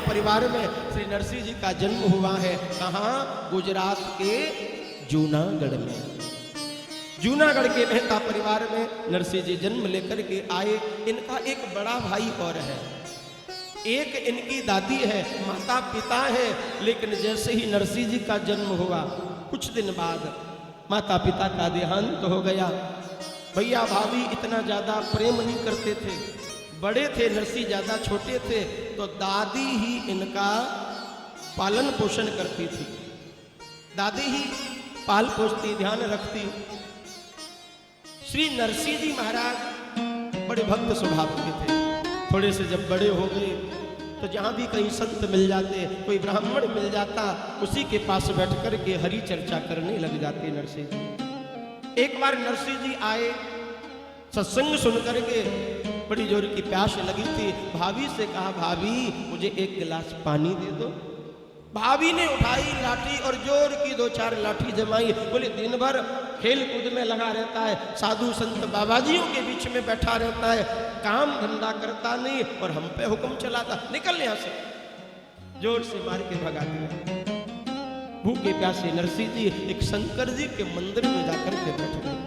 परिवार में श्री नरसिंह जी का जन्म हुआ है। कहाँ? गुजरात के जूनागढ़ में। जूनागढ़ के मेहता परिवार में नरसिंह जी जन्म लेकर के आए। इनका एक बड़ा भाई और है, एक इनकी दादी है, माता पिता है। लेकिन जैसे ही नरसिंह जी का जन्म हुआ, कुछ दिन बाद माता पिता का देहांत हो गया। भैया भाभी इतना ज्यादा प्रेम नहीं करते थे, बड़े थे, नरसिंह ज्यादा छोटे थे, तो दादी ही इनका पालन पोषण करती थी। दादी ही पाल पोषती, ध्यान रखती। श्री नरसिंह जी महाराज बड़े भक्त स्वभाव के थे। थोड़े से जब बड़े हो गए तो जहां भी कहीं संत मिल जाते, कोई ब्राह्मण मिल जाता, उसी के पास बैठ कर के हरि चर्चा करने लग जाते नरसिंह जी। एक बार नरसिंह जी आए, सत्संग सुन करके बड़ी जोर की प्यास लगी थी। भाभी से कहा, भाभी मुझे एक गिलास पानी दे दो। भाभी ने उठाई लाठी और जोर की 2-4 लाठी जमाई। बोले दिन भर खेल कूद में लगा रहता है, साधु संत बाबाजियों के बीच में बैठा रहता है, काम धंधा करता नहीं और हम पे हुक्म चलाता, निकल यहां से। जोर से मार के भगा दिया। भूखे प्यासे नरसिंह जी एक शंकर जी के मंदिर में जाकर के बैठ गए।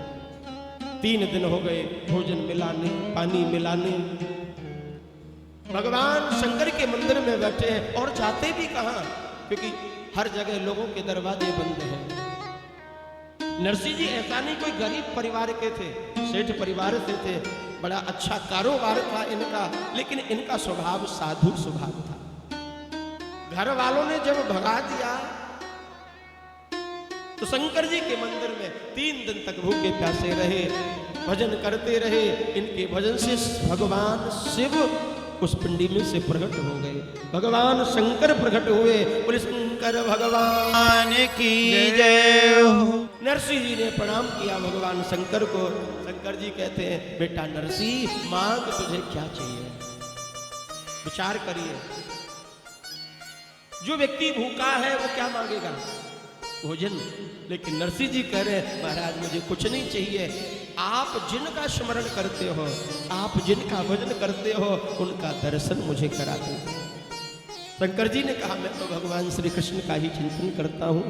3 दिन हो गए, भोजन मिला नहीं, पानी मिला नहीं। भगवान शंकर के मंदिर में बैठे हैं और जाते भी कहां, क्योंकि हर जगह लोगों के दरवाजे बंद हैं। नरसिंह जी ऐसा नहीं कोई गरीब परिवार के थे, सेठ परिवार से थे, बड़ा अच्छा कारोबार था इनका, लेकिन इनका स्वभाव साधु स्वभाव था। घर वालों ने जब भगा दिया तो शंकर जी के मंदिर में 3 दिन तक भूखे प्यासे रहे, भजन करते रहे। इनके भजन से भगवान शिव उस पिंडी में से प्रकट हो गए, भगवान शंकर प्रकट हुए। बोले शंकर भगवान की जय हो। नरसिंह जी ने प्रणाम किया भगवान शंकर को। शंकर जी कहते हैं, बेटा नरसिंह, मांग तुझे क्या चाहिए, विचार करिए। जो व्यक्ति भूखा है वो क्या मांगेगा? भोजन। लेकिन नरसिंह जी कह रहे हैं, महाराज मुझे कुछ नहीं चाहिए, आप जिनका स्मरण करते हो, आप जिनका भजन करते हो, उनका दर्शन मुझे करा दो। शंकर जी ने कहा, मैं तो भगवान श्री कृष्ण का ही चिंतन करता हूं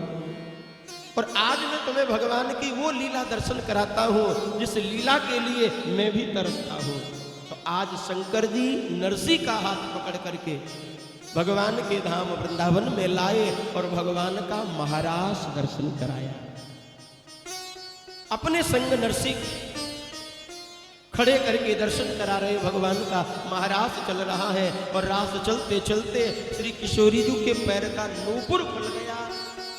और आज मैं तुम्हें भगवान की वो लीला दर्शन कराता हूं जिस लीला के लिए मैं भी तरसता हूं। तो आज शंकर जी नरसिंह का हाथ पकड़ करके भगवान के धाम वृंदावन में लाए और भगवान का महारास दर्शन कराया। अपने संग नरसिंह खड़े करके दर्शन करा रहे भगवान का। महारास चल रहा है और रास चलते चलते श्री किशोरी जी के पैर का नूपुर खुल गया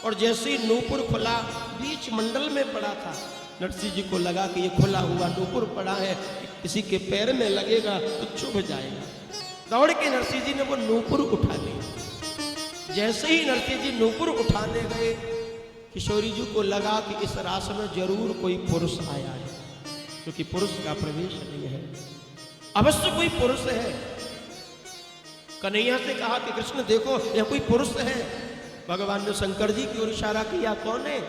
और जैसे ही नूपुर खुला बीच मंडल में पड़ा था। नरसिंह जी को लगा कि ये खुला हुआ नूपुर पड़ा है, किसी के पैर में लगेगा तो चुभ जाएगा। दौड़ के नरसिंह जी ने वो नूपुर उठा लिया। जैसे ही नरसिंह जी नूपुर उठाने गए, किशोरी जी को लगा कि इस रास में जरूर कोई पुरुष आया है, क्योंकि पुरुष का प्रवेश नहीं है, अवश्य कोई पुरुष है। कन्हैया से कहा कि कृष्ण देखो यह कोई पुरुष है। भगवान ने शंकर जी की ओर इशारा किया, कौन है?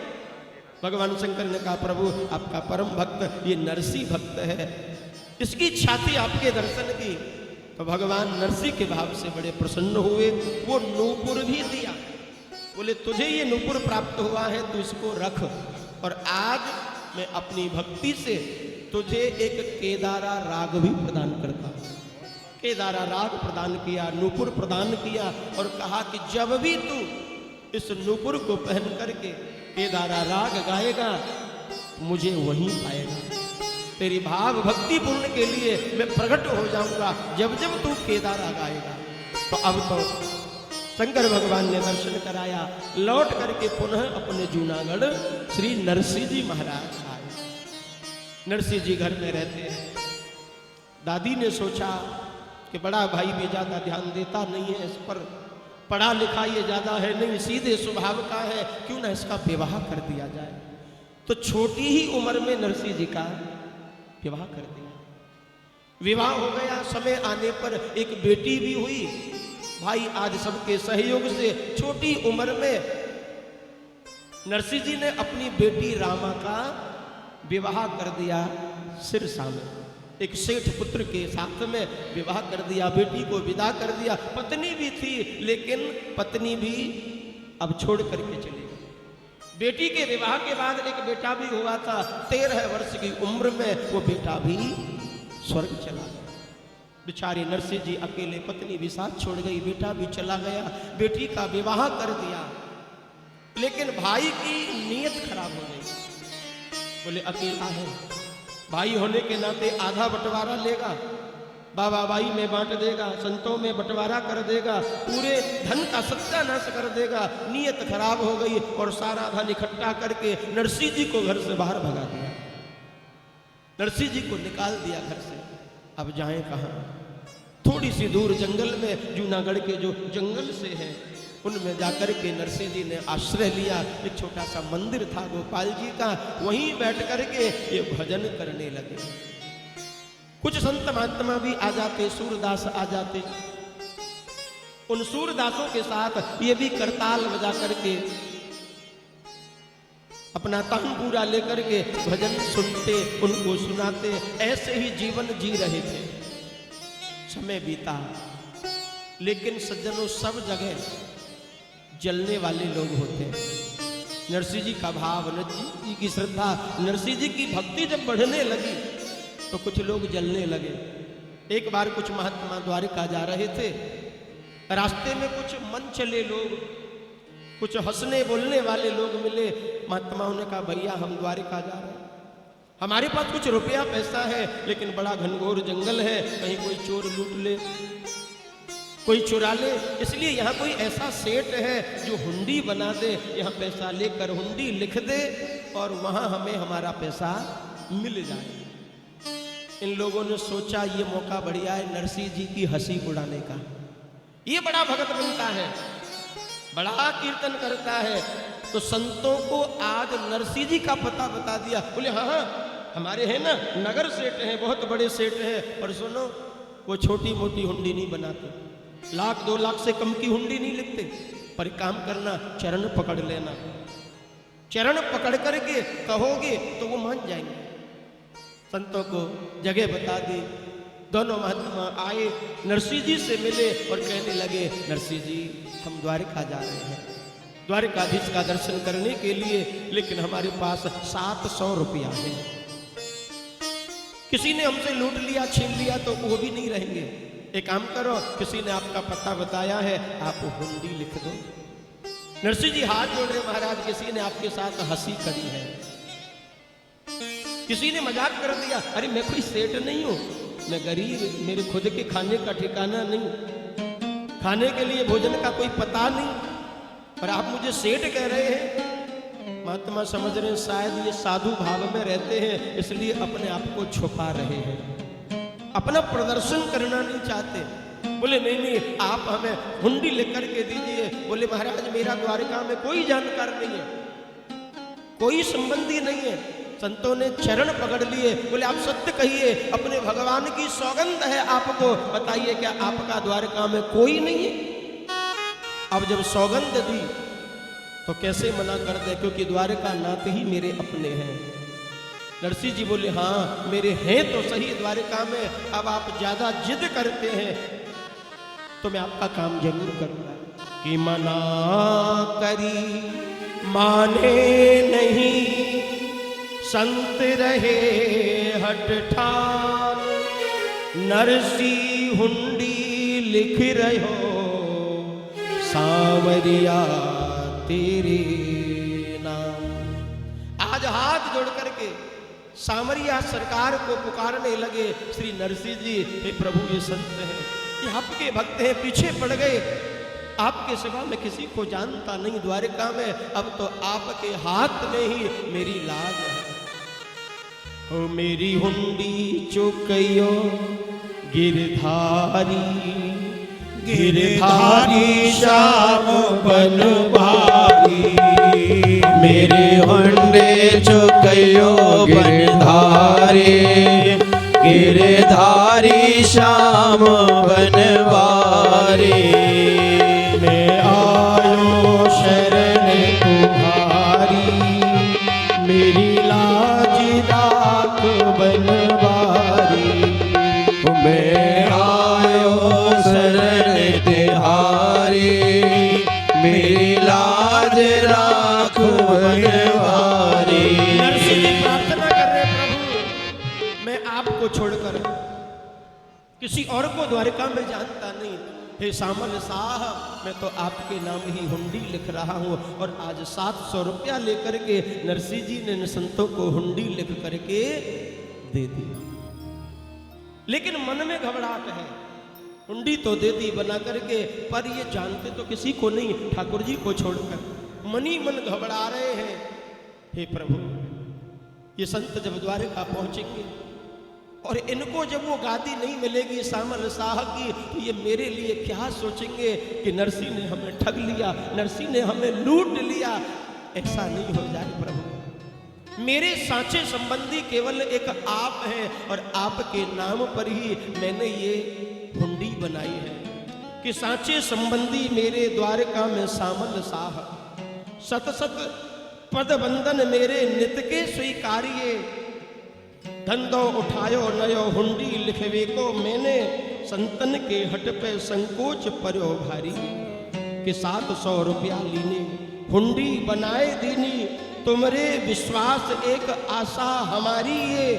भगवान शंकर ने कहा, प्रभु आपका परम भक्त ये नरसिंह भक्त है, इसकी छाती आपके दर्शन की। तो भगवान नरसिंह के भाव से बड़े प्रसन्न हुए, वो नूपुर भी दिया। बोले तुझे ये नूपुर प्राप्त हुआ है, तू इसको रख और आज मैं अपनी भक्ति से तुझे एक केदारा राग भी प्रदान करता हूं। केदारा राग प्रदान किया, नूपुर प्रदान किया और कहा कि जब भी तू इस नूपुर को पहन करके केदारा राग गाएगा मुझे वहीं पाएगा। तेरी भाव भक्ति पूर्ण के लिए मैं प्रकट हो जाऊंगा जब जब तू केदारा गाएगा। तो अब तो शंकर भगवान ने दर्शन कराया। लौट करके पुनः अपने जूनागढ़ श्री नरसिंह जी महाराज आए। नरसिंह जी घर में रहते हैं। दादी ने सोचा कि बड़ा भाई भी ज्यादा ध्यान देता नहीं है इस पर, पढ़ा लिखा ये ज्यादा है नहीं, सीधे स्वभाव का है, क्यों ना इसका विवाह कर दिया जाए। तो छोटी ही उम्र में नरसिंह जी का विवाह कर दिया। विवाह हो गया। समय आने पर एक बेटी भी हुई। भाई आज सबके सहयोग से छोटी उम्र में नरसिंह जी ने अपनी बेटी रामा का विवाह कर दिया सिरसा में। एक सेठ पुत्र के साथ में विवाह कर दिया, बेटी को विदा कर दिया। पत्नी भी थी, लेकिन पत्नी भी अब छोड़ करके चली गई। बेटी के विवाह के बाद एक बेटा भी हुआ था, 13 वर्ष की उम्र में वो बेटा भी स्वर्ग चला गया। बेचारे नरसिंह जी अकेले, पत्नी भी साथ छोड़ गई, बेटा भी चला गया, बेटी का विवाह कर दिया। लेकिन भाई की नीयत खराब हो गई। बोले अकेला है, भाई होने के नाते आधा बंटवारा लेगा, बाबा बाई में बांट देगा, संतों में बंटवारा कर देगा, पूरे धन का सत्यानाश कर देगा। नीयत खराब हो गई और सारा धन इकट्ठा करके नरसिंह जी को घर से बाहर भगा दिया, नरसिंह जी को निकाल दिया घर से। अब जाएं कहाँ? थोड़ी सी दूर जंगल में, जूनागढ़ के जो जंगल से है उनमें जाकर के नरसिंह जी ने आश्रय लिया। एक छोटा सा मंदिर था गोपाल जी का, वहीं बैठ करके ये भजन करने लगे। कुछ संत महात्मा भी आ जाते, सूरदास आ जाते, उन सूरदासों के साथ ये भी करताल बजा करके अपना तानपूरा लेकर के भजन सुनते, उनको सुनाते। ऐसे ही जीवन जी रहे थे। समय बीता, लेकिन सज्जनों सब जगह जलने वाले लोग होते हैं। नरसिंह जी का भाव, नरसिंह जी की श्रद्धा, नरसिंह जी की भक्ति जब बढ़ने लगी तो कुछ लोग जलने लगे। एक बार कुछ महात्मा द्वारिका जा रहे थे, रास्ते में कुछ मन चले लोग, कुछ हंसने बोलने वाले लोग मिले। महात्माओं ने कहा भैया हम द्वारिका जा रहे हैं, हमारे पास कुछ रुपया पैसा है, लेकिन बड़ा घनघोर जंगल है, कहीं कोई चोर लूट ले, कोई चुरा ले, इसलिए यहाँ कोई ऐसा सेठ है जो हुंडी बना दे, यहाँ पैसा लेकर हुंडी लिख दे और वहाँ हमें हमारा पैसा मिल जाए। इन लोगों ने सोचा ये मौका बढ़िया है नरसिंह जी की हंसी उड़ाने का। ये बड़ा भगत बनता है, बड़ा कीर्तन करता है, तो संतों को आज नरसिंह जी का पता बता दिया। बोले हाँ हाँ हमारे हैं ना नगर सेठ हैं, बहुत बड़े सेठ हैं, पर सुनो वो छोटी मोटी हुंडी नहीं बनाते, 1,00,000 2 लाख से कम की हुंडी नहीं लिखते। पर काम करना, चरण पकड़ लेना, चरण पकड़ करके कहोगे तो वो मान जाएंगे। संतों को जगह बता दी। दोनों महात्मा आए, नरसिंह जी से मिले और कहने लगे नरसिंह जी हम द्वारिका जा रहे हैं, द्वारिकाधीश का दर्शन करने के लिए, लेकिन हमारे पास 700 रुपया है। किसी ने हमसे लूट लिया, छीन लिया तो वो भी नहीं रहेंगे। एक काम करो, किसी ने आपका पता बताया है, आप हुंडी लिख दो। नरसिंह जी हाथ जोड़ रहे, महाराज किसी ने आपके साथ हंसी करी है, किसी ने मजाक कर दिया, अरे मैं कोई सेठ नहीं हूं, मैं गरीब, मेरे खुद के खाने का ठिकाना नहीं, खाने के लिए भोजन का कोई पता नहीं, पर आप मुझे सेठ कह रहे हैं। महात्मा समझ रहे हैं शायद ये साधु भाव में रहते हैं, इसलिए अपने आप को छुपा रहे हैं, अपना प्रदर्शन करना नहीं चाहते। बोले नहीं नहीं आप हमें हुंडी लेकर के दीजिए। बोले महाराज मेरा द्वारिका में कोई जानकार नहीं है, कोई संबंधी नहीं है। संतों ने चरण पकड़ लिए, बोले आप सत्य कहिए, अपने भगवान की सौगंध है आपको, बताइए क्या आपका द्वारका में कोई नहीं है? अब जब सौगंध दी तो कैसे मना कर दे, क्योंकि द्वारका नाथ ही मेरे अपने हैं। नरसिंह जी बोले हाँ मेरे हैं तो सही द्वारिका में, अब आप ज्यादा जिद करते हैं तो मैं आपका काम जरूर करूंगा। कि मना करी माने नहीं, संत रहे हट ठान, नरसिंह हुंडी लिख रहो सांवरिया तेरे नाम। आज हाथ जोड़ करके सांवरिया सरकार को पुकारने लगे, श्री नरसिंह जी हे प्रभु ये संत हैं, ये आपके भक्त हैं, पीछे पड़ गए, आपके सिवा मैं किसी को जानता नहीं द्वारिका में, अब तो आपके हाथ में ही मेरी लाज है। हो मेरी हुंडी चुकैयो गिरधारी, गिरधारी श्याम बनवारी, मेरे हुंडे चुकैयो गिरधारी, गिरधारी श्याम बनवारी। मैं आयो शरण तुम्हारी, मेरी लाज राख बनवारी। किसी और को द्वारिका में जानता नहीं। हे सामल शाह, मैं तो आपके नाम ही हुंडी लिख रहा हूँ। और आज 700 रुपया लेकर के नरसिंह जी ने इन संतों को हुंडी लिख करके दे दी। लेकिन मन में घबराहट है। हुंडी तो दे दी बना करके, पर ये जानते तो किसी को नहीं, ठाकुर जी को छोड़कर। मन ही मन घबरा रहे हैं। हे प्रभु, ये संत जब द्वारिका पहुंचेंगे और इनको जब वो गादी नहीं मिलेगी सामल शाह की, तो ये मेरे लिए क्या सोचेंगे कि नरसिंह ने हमें ठग लिया, नरसिंह ने हमें लूट लिया। ऐसा नहीं हो जाए प्रभु। मेरे साचे संबंधी केवल एक आप हैं और आपके नाम पर ही मैंने ये हुंडी बनाई है कि साचे संबंधी मेरे द्वारिका में सामल शाह। सत सत पद बंदन मेरे नित के स्वीकारिये, धंधो उठायो नयो हुंडी लिखवे को मैंने, संतन के हट पे संकोच पर्यो भारी। कि 700 रुपया लीने हुंडी बनाए दीनी, तुमरे विश्वास एक आशा हमारी ये,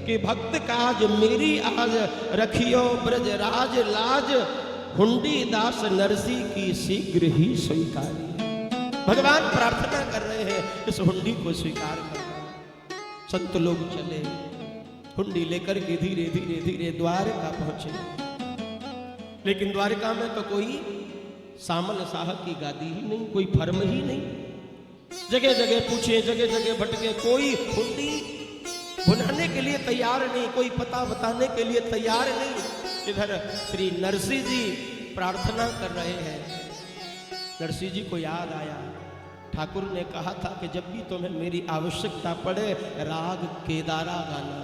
कि भक्त काज मेरी आज रखियो ब्रज राज लाज, हुंडी दास नरसी की शीघ्र ही स्वीकारी। भगवान प्रार्थना कर रहे हैं इस हुंडी को स्वीकार करना। संत लोग चले, हुंडी लेकर के धीरे धीरे धीरे द्वारका पहुंचे। लेकिन द्वारका में तो कोई सामल शाह की गादी ही नहीं, कोई फर्म ही नहीं। जगह जगह पूछे, जगह जगह भटके, कोई हुंडी बुलाने के लिए तैयार नहीं, कोई पता बताने के लिए तैयार नहीं। इधर श्री नरसिंह जी प्रार्थना कर रहे हैं। नरसिंह जी को याद आया, ठाकुर ने कहा था कि जब भी तुम्हें मेरी आवश्यकता पड़े राग केदारा गाना।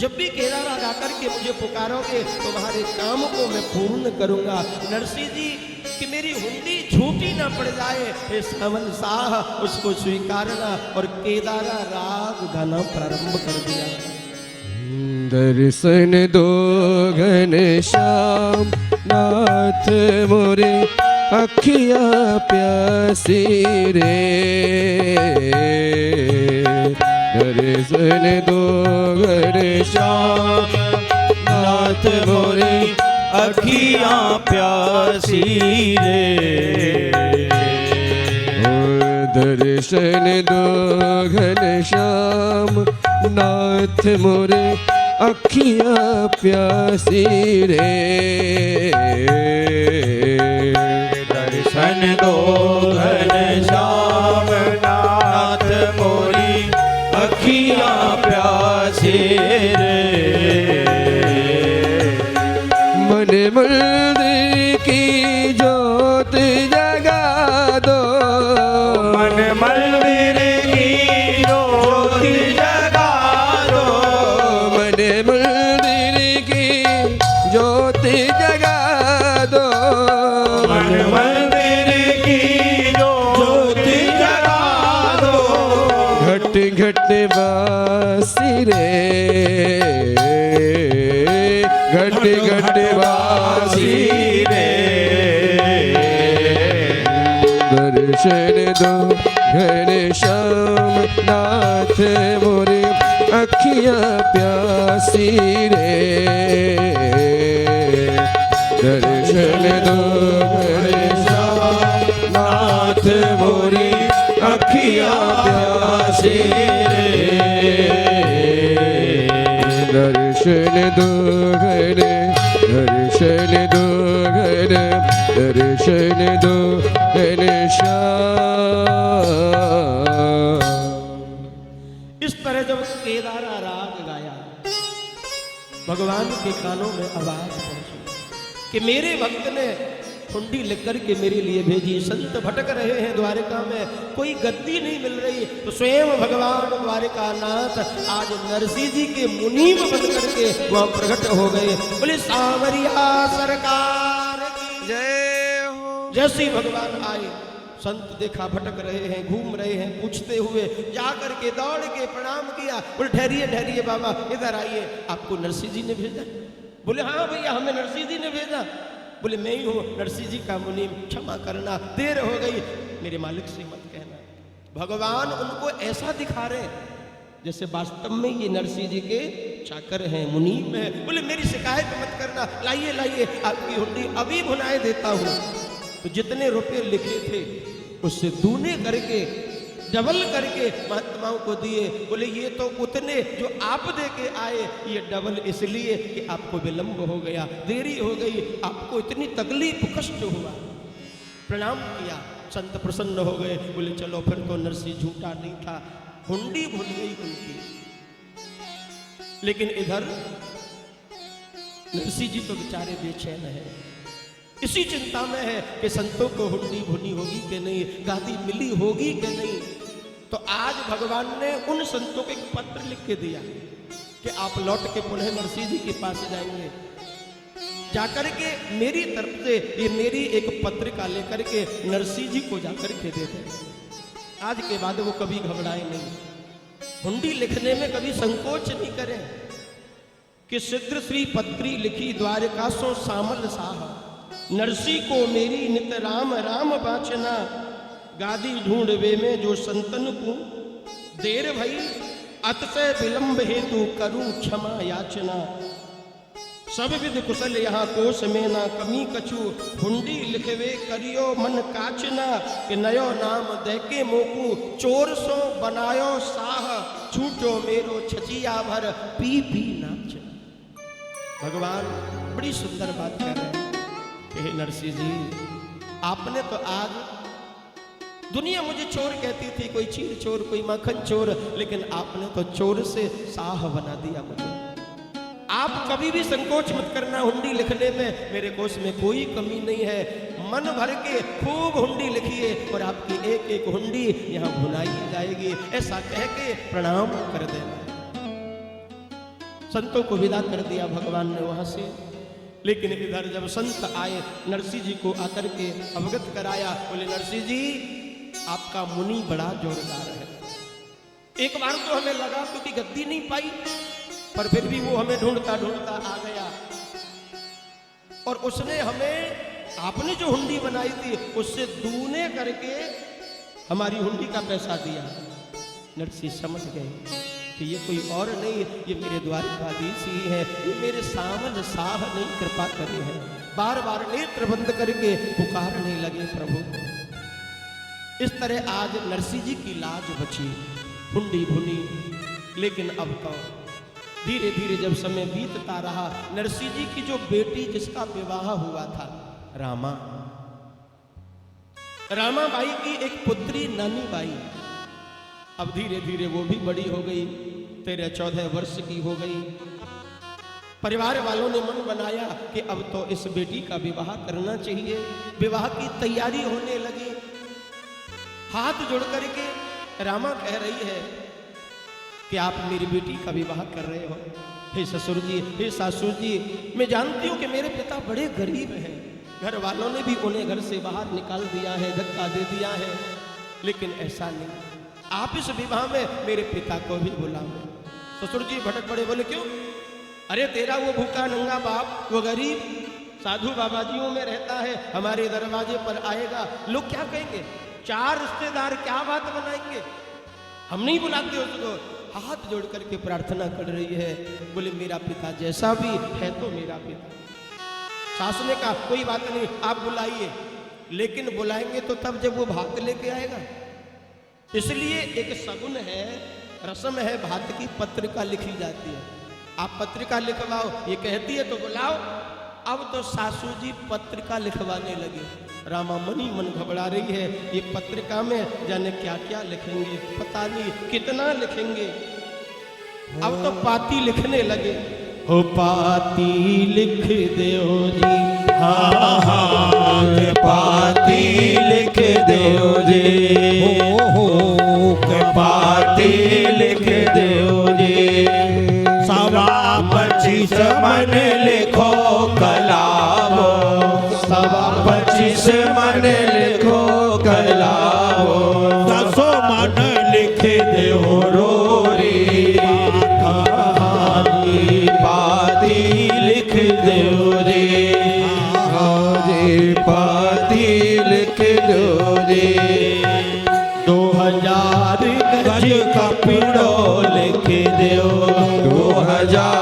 जब भी केदारा गाकर के मुझे पुकारोगे तुम्हारे काम को मैं पूर्ण करूंगा। नरसिंह जी कि मेरी हुंडी झूठी ना पड़ जाए, हे सामल शाह उसको स्वीकारना। और केदारा राग गाना प्रारंभ कर दिया। दर्शन दो घनश्याम नाथ मोरे, अखिया प्यासी रे। दर्शन दो घनश्याम नाथ मोरे, अखिया प्यासी रे। दर्शन दो घनश्याम नाथ मोरे, अखिया प्यासी रे। दर्शन दो घनश्याम नाथ मोरी, अखिया प्यासी रे। मन मंदिर की जोत जगा दो, मन मंदिर की जोत जगा दो, मन मंदिर की जोत जगा दो, मन मंदिर की जोत जगा दो। घट घट बासी रे, घट घट बासी रे। दर्शन दो घनश्याम नाथ मोरे, अखिया प्यासी रे। दर्शन दो घनश्याम नाथ मोरी, अखिया प्यासी रे। दर्शन दो घन, दर्शन दो घन, दर्शन दो घनश्याम। इस तरह जब केदारा राग गाया, भगवान के कानों में आवाज पहुंची कि मेरे भक्त ने हुंडी लिख करके मेरे लिए भेजी। संत भटक रहे हैं द्वारिका में, कोई गद्दी नहीं मिल रही, तो स्वयं भगवान द्वारिका नाथ आज नरसिंह जी के मुनीम बन करके वहां प्रकट हो गए। बोले सावरिया सरकार की जय हो। जैसे ही भगवान आए, संत देखा भटक रहे हैं, घूम रहे हैं, पूछते हुए जाकर के दौड़ के प्रणाम किया। बोले ठहरिए ठहरिए बाबा, इधर आइए, आपको नरसिंह जी ने भेजा। बोले हाँ भैया, हमें नरसिंह जी ने भेजा। बोले मैं ही हूँ नरसिंह जी का मुनीम, क्षमा करना देर हो गई, मेरे मालिक से मत कहना। भगवान उनको ऐसा दिखा रहे जैसे वास्तव में ये नरसिंह जी के चाकर हैं, मुनीम हैं। बोले मेरी शिकायत मत करना, लाइए लाइए आपकी हुंडी अभी भुनाए देता हूँ। तो जितने रुपए लिखे थे उससे दूने करके डबल करके महात्माओं को दिए। बोले ये तो उतने जो आप दे के आए, ये डबल इसलिए कि आपको विलंब हो गया, देरी हो गई, आपको इतनी तकलीफ कष्ट हुआ। प्रणाम किया, संत प्रसन्न हो गए। बोले चलो फिर तो नरसिंह झूठा नहीं था, हुंडी भूल गई उनकी। लेकिन इधर नरसिंह जी तो बेचारे बेचैन है, इसी चिंता में है कि संतों को हुंडी भुनी होगी कि नहीं, गादी मिली होगी कि नहीं। तो आज भगवान ने उन संतों को एक पत्र लिख के दिया कि आप लौट के पुनः नरसिंह जी के पास जाएंगे, जाकर के मेरी तरफ से ये मेरी एक पत्रिका लेकर के नरसिंह जी को जाकर के दे दें। आज के बाद वो कभी घबराए नहीं, हुंडी लिखने में कभी संकोच नहीं करें कि सिद्ध श्री पत्री लिखी द्वारका सो सामल साह, नरसिंह को मेरी नित राम राम बाचना, गादी ढूंढवे में जो संतन को देर भई, अतः विलंब हेतु करूं क्षमा याचना, सब विध कुशल यहाँ कोष में ना कमी कछु, हुंडी लिखवे करियो मन काचना, कि नयो नाम देके मोकू चोर सो बनायो साह, छूटो मेरो छचिया भर पी पी नाच। भगवान बड़ी सुंदर बात कर रहे हैं कि हे नरसिंह जी, आपने तो आज दुनिया मुझे चोर कहती थी, कोई चीर चोर, कोई माखन चोर, लेकिन आपने तो चोर से साह बना दिया मुझे। आप कभी भी संकोच मत करना, हुंडी लिखने में मेरे कोष में कोई कमी नहीं है, मन भर के खूब हुंडी लिखिए और आपकी एक एक हुंडी यहाँ भुनाई जाएगी, ऐसा कह के प्रणाम कर देना। संतों को विदा कर दिया भगवान ने वहां से। लेकिन इधर जब संत आए, नरसिंह जी को आकर के अवगत कराया। बोले नरसिंह जी आपका मुनि बड़ा जोरदार है, एक बार तो हमें लगा क्योंकि गद्दी नहीं पाई, पर फिर भी वो हमें ढूंढता ढूंढता आ गया और उसने हमें, आपने जो हुंडी बनाई थी उससे दूने करके हमारी हुंडी का पैसा दिया। नरसिंह समझ गए कि ये कोई और नहीं, ये मेरे द्वारकाधीश ही है, ये मेरे सामन साह नहीं कृपा करे हैं। बार बार नेत्र बंद करके पुकारने लगे प्रभु को। इस तरह आज नरसिंह जी की लाज बची, हुंडी भुनी। लेकिन अब तो धीरे धीरे जब समय बीतता रहा, नरसिंह जी की जो बेटी जिसका विवाह हुआ था रामा बाई की एक पुत्री नानी बाई, अब धीरे धीरे वो भी बड़ी हो गई, 13-14 वर्ष की हो गई। परिवार वालों ने मन बनाया कि अब तो इस बेटी का विवाह करना चाहिए। विवाह की तैयारी होने लगी। हाथ जोड़ करके रामा कह रही है कि आप मेरी बेटी का विवाह कर रहे हो। हे ससुर जी, हे सासुर जी, मैं जानती हूँ कि मेरे पिता बड़े गरीब हैं, घर वालों ने भी उन्हें घर से बाहर निकाल दिया है, धक्का दे दिया है, लेकिन ऐसा नहीं, आप इस विवाह में मेरे पिता को भी बुलाओ। ससुर जी भटक पड़े, बोले क्यों? अरे तेरा वो भूखा नंगा बाप, वो गरीब साधु बाबाजियों में रहता है, हमारे दरवाजे पर आएगा, लोग क्या कहेंगे? 4 रिश्तेदार क्या बात बनाएंगे, हम नहीं बुलाते उसको। हाथ जोड़ करके प्रार्थना कर रही है। बोले मेरा पिता जैसा भी है तो मेरा पिता। सास ने कहा कोई बात नहीं, आप बुलाइए, लेकिन बुलाएंगे तो तब जब वो भात लेके आएगा। इसलिए एक सगुन है, रस्म है, भात की पत्रिका लिखी जाती है। आप पत्रिका लिखवाओ, ये कहती है तो बुलाओ। अब तो सासू जी पत्रिका लिखवाने लगे। रामा मनी मन घबरा रही है, ये पत्रिका में जाने क्या क्या लिखेंगे, पता नहीं कितना लिखेंगे। अब तो पाती लिखने लगे। हो पाती लिख दो जी, हाँ हाँ पाती लिख दो जी, हो पाती लिख दो जी। 25 मन लिखो कलावो, 25 मन लिखो कलावो, 10 मन लिख दो रोरी, हाजी पाती लिख दो रे, हाजी पाती लिख दो रे। 2000 गज का पीड़ो लिख दो, 2000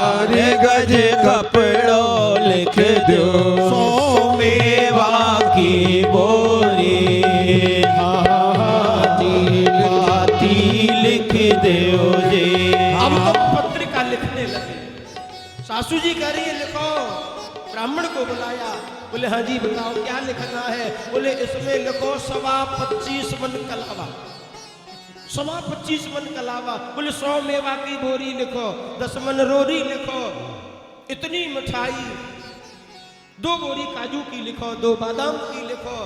बोरी पाती लिख दो जी। अब तो पत्रिका लिखने लगे। सासू जी कह रही है लिखो। ब्राह्मण को बुलाया, बोले हाँ जी बताओ क्या लिखना है। बोले इसमें लिखो 25 मन कलावा, 25 मन कलावा। बोले 100 मेवा की बोरी लिखो, 10 मन रोरी लिखो, इतनी मिठाई, 2 बोरी काजू की लिखो, 2 बादाम की लिखो।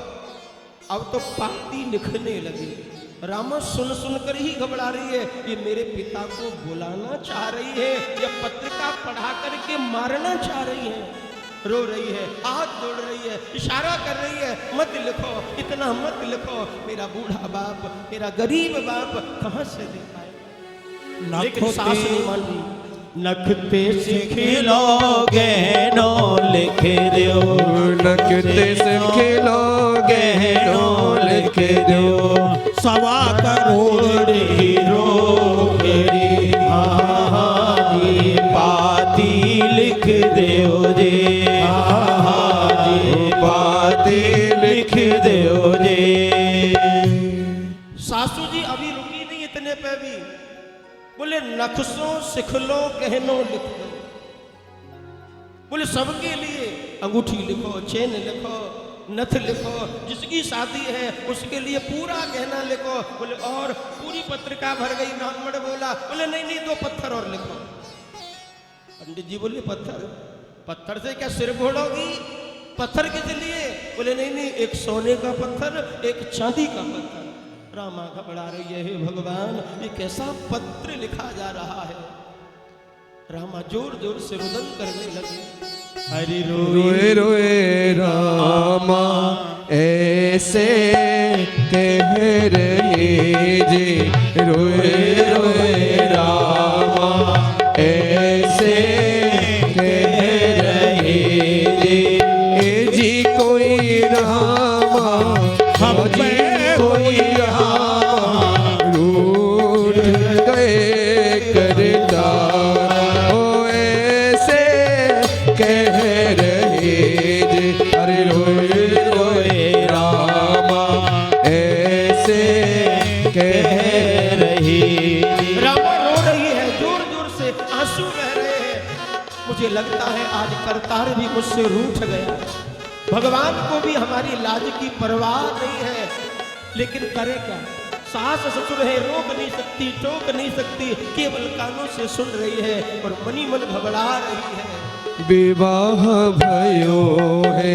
अब तो पाती लिखने लगी। रामा सुन सुनकर ही घबरा रही है, ये मेरे पिता को बुलाना चाह रही है या पत्रिका पढ़ा करके मारना चाह रही है। रो रही है, हाथ जोड़ रही है, इशारा कर रही है, मत लिखो, इतना मत लिखो। मेरा बूढ़ा बाप, मेरा गरीब बाप कहां से दे पाएगा। लेकिन सास नहीं मान रही। नखते सिखलोगे नो लिख दो, नखते सिखलोगे नो लिख दो। 1.25 करोड़ हीरो पाती लिख दो जी। पाती लिख दो जी। सासू जी अभी रुकी नहीं इतने पे भी। बोले नक्शों सिखलो गहनों लिख दो। बोले सबके लिए अंगूठी लिखो, चेन लिखो, नथ लिखो, जिसकी शादी है उसके लिए पूरा गहना लिखो। बोले और पूरी पत्रिका भर गई। ब्राह्मण बोला, बोले नहीं नहीं 2 पत्थर और लिखो। पंडित जी बोले पत्थर, पत्थर से क्या सिर फोड़ोगी? पत्थर किस लिए? बोले नहीं नहीं, एक सोने का पत्थर, एक चांदी का पत्थर। रामा घबरा रही है, हे भगवान ये कैसा पत्र लिखा जा रहा है। रामा जोर जोर से रुदन करने लगे। हरि रोए रोए रामा ऐसे कह रही जी। रोए रोए रामा ऐसे कह रही जी। ए जी कोई रामा हम कोई रामा रूठ गए करतार। ओ ऐसे कह रहे जी। अरे रोए रोए रामा ऐसे कह रही। रामा रो रही है, जोर जोर से आंसू बह रहे हैं। मुझे लगता है आज करतार भी मुझसे रूठ गया। भगवान को भी हमारी लाज की परवाह नहीं है। लेकिन करे क्या? सास ससुर है, रोक नहीं सकती, टोक नहीं सकती, केवल कानों से सुन रही है और मनी मन घबरा रही है। विवाह भयो है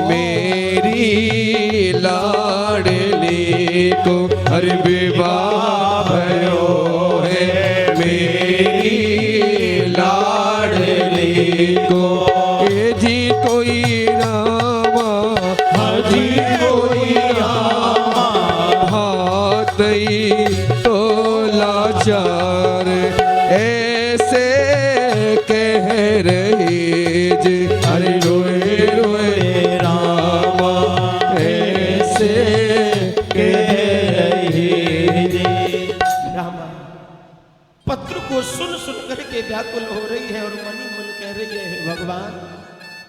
मेरी लाडली को। अरे विवाह भयो है मेरी लाडली को। ए जी कोई रामा हाजी कोई रामा भातई तो लाचार ऐसे कह रही जी। अरे रोए रोए रामा ऐसे कह रही जी। रामा पत्र को सुन सुन करके व्याकुल हो रही है और मनी मन कह रही है, हे भगवान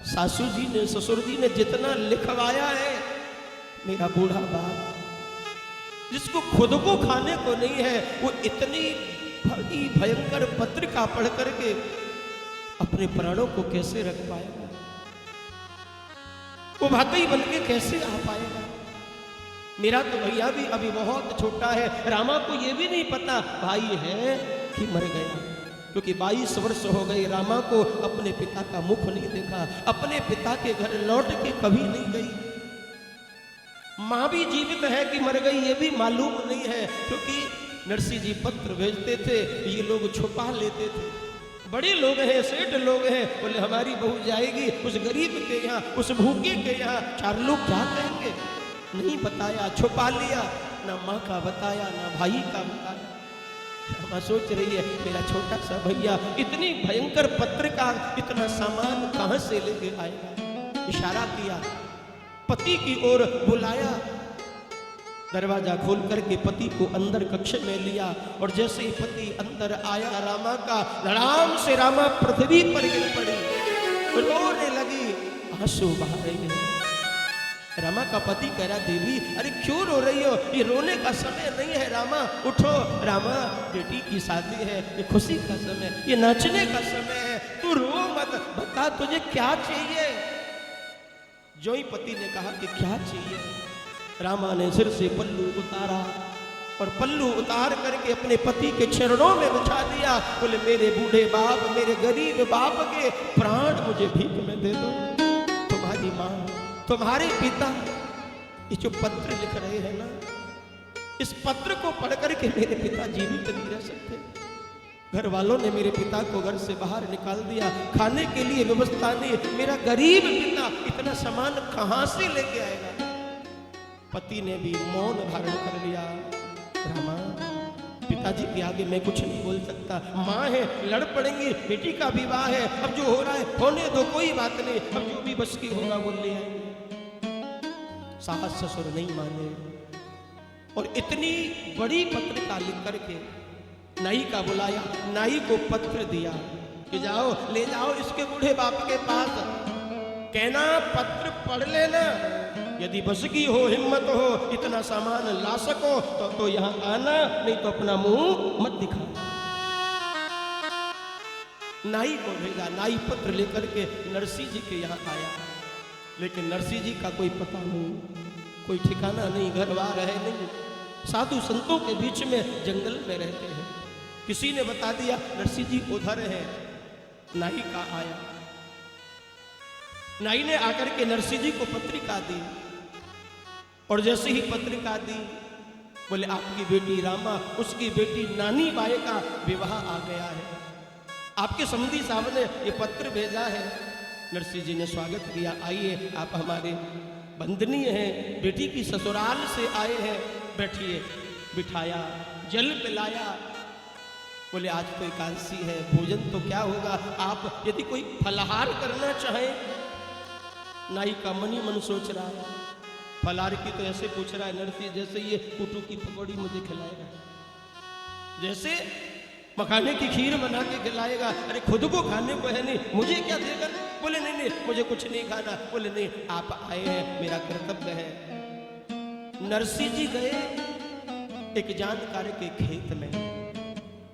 सासू जी ने, ससुर जी ने जितना लिखवाया है, मेरा बूढ़ा बाप जिसको खुद को खाने को नहीं है, वो इतनी बड़ी भयंकर पत्रिका पढ़ करके अपने प्राणों को कैसे रख पाएगा? वो भागई बन के कैसे आ पाएगा? मेरा तो भैया भी अभी बहुत छोटा है। रामा को ये भी नहीं पता भाई है कि मर गया, क्योंकि 22 वर्ष हो गए रामा को अपने पिता का मुख नहीं देखा, अपने पिता के घर लौट के कभी नहीं गई। माँ भी जीवित है कि मर गई ये भी मालूम नहीं है, क्योंकि नरसिंह जी पत्र भेजते थे, ये लोग छुपा लेते थे। बड़े लोग हैं, सेठ लोग हैं, बोले हमारी बहू जाएगी उस गरीब के यहाँ, उस भूखे के यहाँ, 4 लोग क्या कहेंगे? नहीं बताया, छुपा लिया, ना माँ का बताया ना भाई का बताया। माँ सोच रही है मेरा छोटा सा भैया इतनी भयंकर पत्रिका, इतना सामान कहाँ से लेके आएगा? इशारा किया, पति की ओर बुलाया, दरवाजा खोल करके पति को अंदर कक्ष में लिया और जैसे ही पति अंदर आया, रामा का धड़ाम से रामा पृथ्वी पर गिर पड़ी, रोने लगी, आंसू बहा रही है। रामा का पति कह रहा, देवी अरे क्यों रो रही हो, ये रोने का समय नहीं है रामा, उठो। रामा, बेटी की शादी है, ये खुशी का समय, ये नाचने का समय है, तू रो मत, बता तुझे क्या चाहिए। जो ही पति ने कहा कि क्या चाहिए, रामा ने सिर से पल्लू उतारा और पल्लू उतार करके अपने पति के चरणों में बिछा दिया। बोले, मेरे बूढ़े बाप, मेरे गरीब बाप के प्राण मुझे भीख में दे दो। तुम्हारी माँ, तुम्हारे पिता ये जो पत्र लिख रहे हैं ना, इस पत्र को पढ़ करके मेरे पिता जीवित नहीं रह सकते। घर वालों ने मेरे पिता को घर से बाहर निकाल दिया, खाने के लिए व्यवस्था नहीं, मेरा गरीब पिता इतना सामान कहां से लेके आएगा। पति ने भी मौन धारण कर लिया। रामा, पिताजी के आगे मैं कुछ नहीं बोल सकता, माँ है, लड़ पड़ेंगी, बेटी का विवाह है, अब जो हो रहा है होने दो, कोई बात नहीं, अब जो भी बस की होगा वो ले आएंगे। सास ससुर नहीं माने और इतनी बड़ी पत्रिका लिख करके नाई का बुलाया, नाई को पत्र दिया कि जाओ ले जाओ इसके बूढ़े बाप के पास, कहना पत्र पढ़ लेना, यदि बस की हो, हिम्मत हो, इतना सामान ला सको तो यहां आना, नहीं तो अपना मुंह मत दिखा। नाई को भेजा, नाई पत्र लेकर के नरसिंह जी के यहाँ आया, लेकिन नरसिंह जी का कोई पता नहीं, कोई ठिकाना नहीं, घर बार है नहीं, साधु संतों के बीच में जंगल में रहते हैं। किसी ने बता दिया नरसिंह जी उधर है। नाई का आया, नाई ने आकर के नरसिंह जी को पत्रिका दी और जैसे ही पत्रिका दी, बोले आपकी बेटी रामा, उसकी बेटी नानी बाई का विवाह आ गया है, आपके समधी साहब ने ये पत्र भेजा है। नरसिंह जी ने स्वागत किया, आइए आप हमारे बंदनीय हैं, बेटी की ससुराल से आए हैं, बैठिए। बिठाया, जल पिलाया। बोले आज तो एकादशी है, भोजन तो क्या होगा, आप यदि कोई फलाहार करना चाहें। नाई का मनी मन सोच रहा है, फलाहार की तो ऐसे पूछ रहा है नरसिंह जैसे ये कुटू की पकौड़ी मुझे खिलाएगा, जैसे मखाने की खीर बना के खिलाएगा, अरे खुद को खाने को है नहीं, मुझे क्या देगा। बोले नहीं नहीं मुझे कुछ नहीं खाना। बोले नहीं आप आए हैं, मेरा कर्तव्य है। नरसिंह जी गए एक जानकार के खेत में,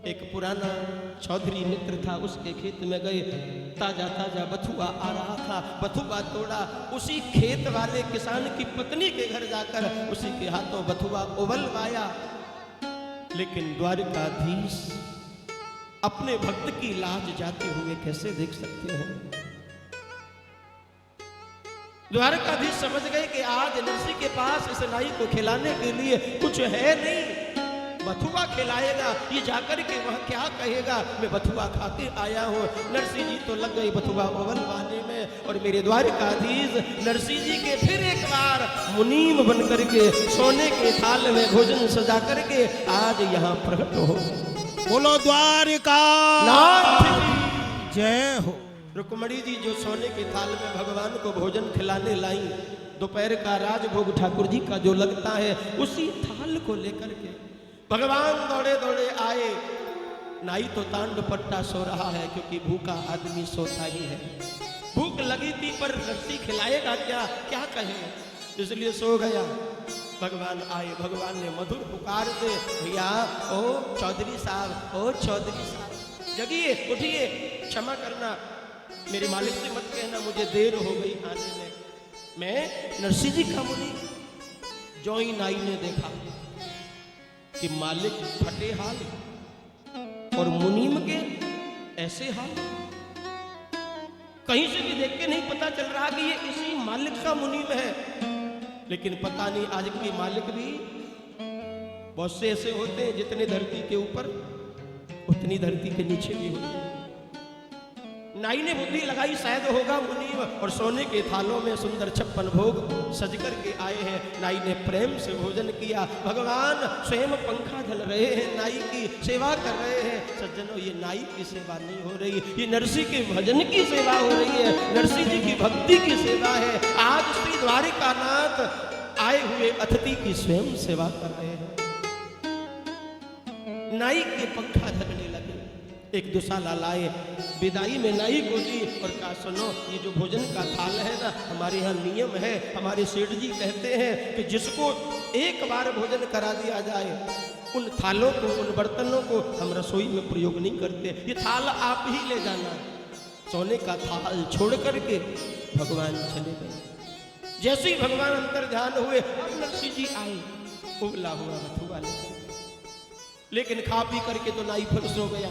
एक पुराना चौधरी मित्र था, उसके खेत में गए। ताजा ताजा बथुआ आ रहा था, बथुआ तोड़ा, उसी खेत वाले किसान की पत्नी के घर जाकर उसी के हाथों बथुआ उबलवाया। लेकिन द्वारकाधीश अपने भक्त की लाज जाते हुए कैसे देख सकते हैं। द्वारकाधीश समझ गए कि आज नरसिंह के पास इस नाई को खिलाने के लिए कुछ है नहीं, बथुआ खिलाएगा, ये जाकर के वहां क्या कहेगा, मैं बथुआ खाते आया हूं। नरसिंह जी तो लग गए बथुआ उबलवाने में, और मेरे द्वारकाधीश नरसिंह जी के फिर एक बार मुनीम बन करके सोने के थाल में भोजन सजा करके आज यहाँ प्रकट हो। बोलो द्वारिका जय हो। रुक्मणी जी जो सोने के थाल में भगवान को भोजन खिलाने लाई, दोपहर का राजभोग ठाकुर जी का जो लगता है, उसी थाल को लेकर के भगवान दौड़े दौड़े आए। नाई तो तांड पट्टा सो रहा है, क्योंकि भूखा आदमी सोता ही है। भूख लगी थी पर नरसिंह खिलाएगा क्या, क्या कहे, इसलिए सो गया। भगवान आए, भगवान ने मधुर पुकार दे, भैया ओ चौधरी साहब, ओ चौधरी साहब जगिए, उठिए, क्षमा करना, मेरे मालिक से मत कहना मुझे देर हो गई आने में, मैं नरसिंह जी का मुनि। जो ही नाई ने देखा कि मालिक फटे हाल और मुनीम के ऐसे हाल, कहीं से भी देख के नहीं पता चल रहा कि ये इसी मालिक का मुनीम है। लेकिन पता नहीं आज के मालिक भी बहुत से ऐसे होते हैं, जितने धरती के ऊपर उतनी धरती के नीचे भी होते हैं। नाई ने बुद्धि लगाई शायद होगा मुनीम, और सोने के थालों में सुंदर 56 भोग सज करके आए हैं। नाई ने प्रेम से भोजन किया। भगवान स्वयं पंखा झल रहे हैं, नाई की सेवा कर रहे हैं। सज्जनों, ये नाई की सेवा नहीं हो रही, ये नरसिंह के भजन की सेवा हो रही है, नरसिंह जी की भक्ति की सेवा है। आज श्री द्वारिकानाथ आए हुए अतिथि की स्वयं सेवा कर रहे हैं। नाई के पंखा झलने लगे। एक दुसाला लाए, विदाई में नाई को दी और कहा सुनो ये जो भोजन का थाल है ना, हमारे यहाँ नियम है, हमारे सेठ जी कहते हैं कि जिसको एक बार भोजन करा दिया जाए उन थालों को, उन बर्तनों को हम रसोई में प्रयोग नहीं करते, ये थाल आप ही ले जाना। सोने का थाल छोड़ करके भगवान चले गए। जैसे ही भगवान अंतर ध्यान हुए, अब नरसिंह जी आए, उबला हुआ बथुआ लेकिन खा पी करके तो नाई फिर सो गया।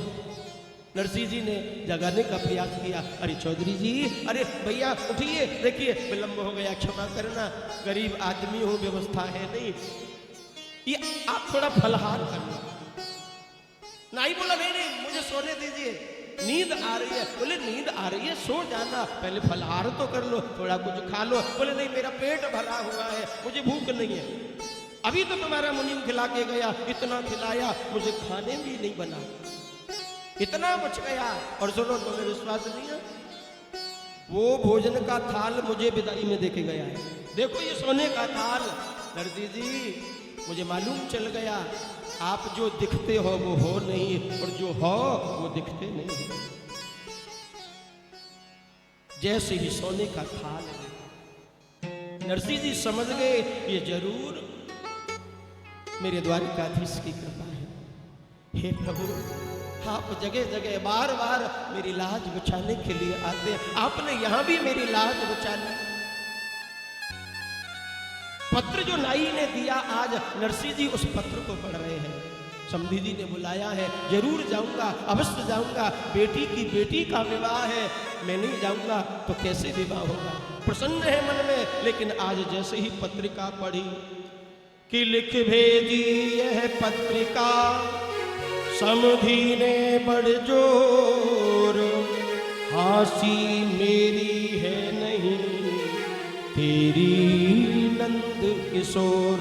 नरसिंह जी ने जगाने का प्रयास किया, अरे चौधरी जी, अरे भैया उठिए, देखिए विलंब हो गया, क्षमा करना, गरीब आदमी हो, व्यवस्था है नहीं, ये आप थोड़ा फलहार करना। नाई बोला नहीं नहीं मुझे सोने दीजिए, नींद आ रही है। बोले नींद आ रही है, सो जाना, पहले फलहार तो कर लो, थोड़ा कुछ खा लो। बोले नहीं मेरा पेट भरा हुआ है, मुझे भूख नहीं है, अभी तो तुम्हारा मुनीम खिला के गया, इतना खिलाया, मुझे खाने भी नहीं बना, इतना बच गया। और सुनो तुम्हें विश्वास नहीं है, वो भोजन का थाल मुझे विदाई में देके गया है, देखो ये सोने का थाल। नरसिंह जी मुझे मालूम चल गया, आप जो दिखते हो वो हो नहीं, और जो हो वो दिखते नहीं है। जैसे ही सोने का थाल, नरसिंह जी समझ गए ये जरूर मेरे द्वारिकाधीश की कृपा है। हे प्रभु, आप जगह जगह बार बार मेरी लाज बचाने के लिए आते हैं, आपने यहां भी मेरी लाज बचा ली। पत्र जो नाई ने दिया, आज नरसिंह जी उस पत्र को पढ़ रहे हैं। समधी जी ने बुलाया है, जरूर जाऊंगा, अवश्य जाऊंगा, बेटी की बेटी का विवाह है, मैं नहीं जाऊंगा तो कैसे विवाह होगा। प्रसन्न है मन में, लेकिन आज जैसे ही पत्रिका पढ़ी कि लिख भेजी यह पत्रिका समधी ने बड़ जोर, हासी मेरी है नहीं तेरी नंद किशोर,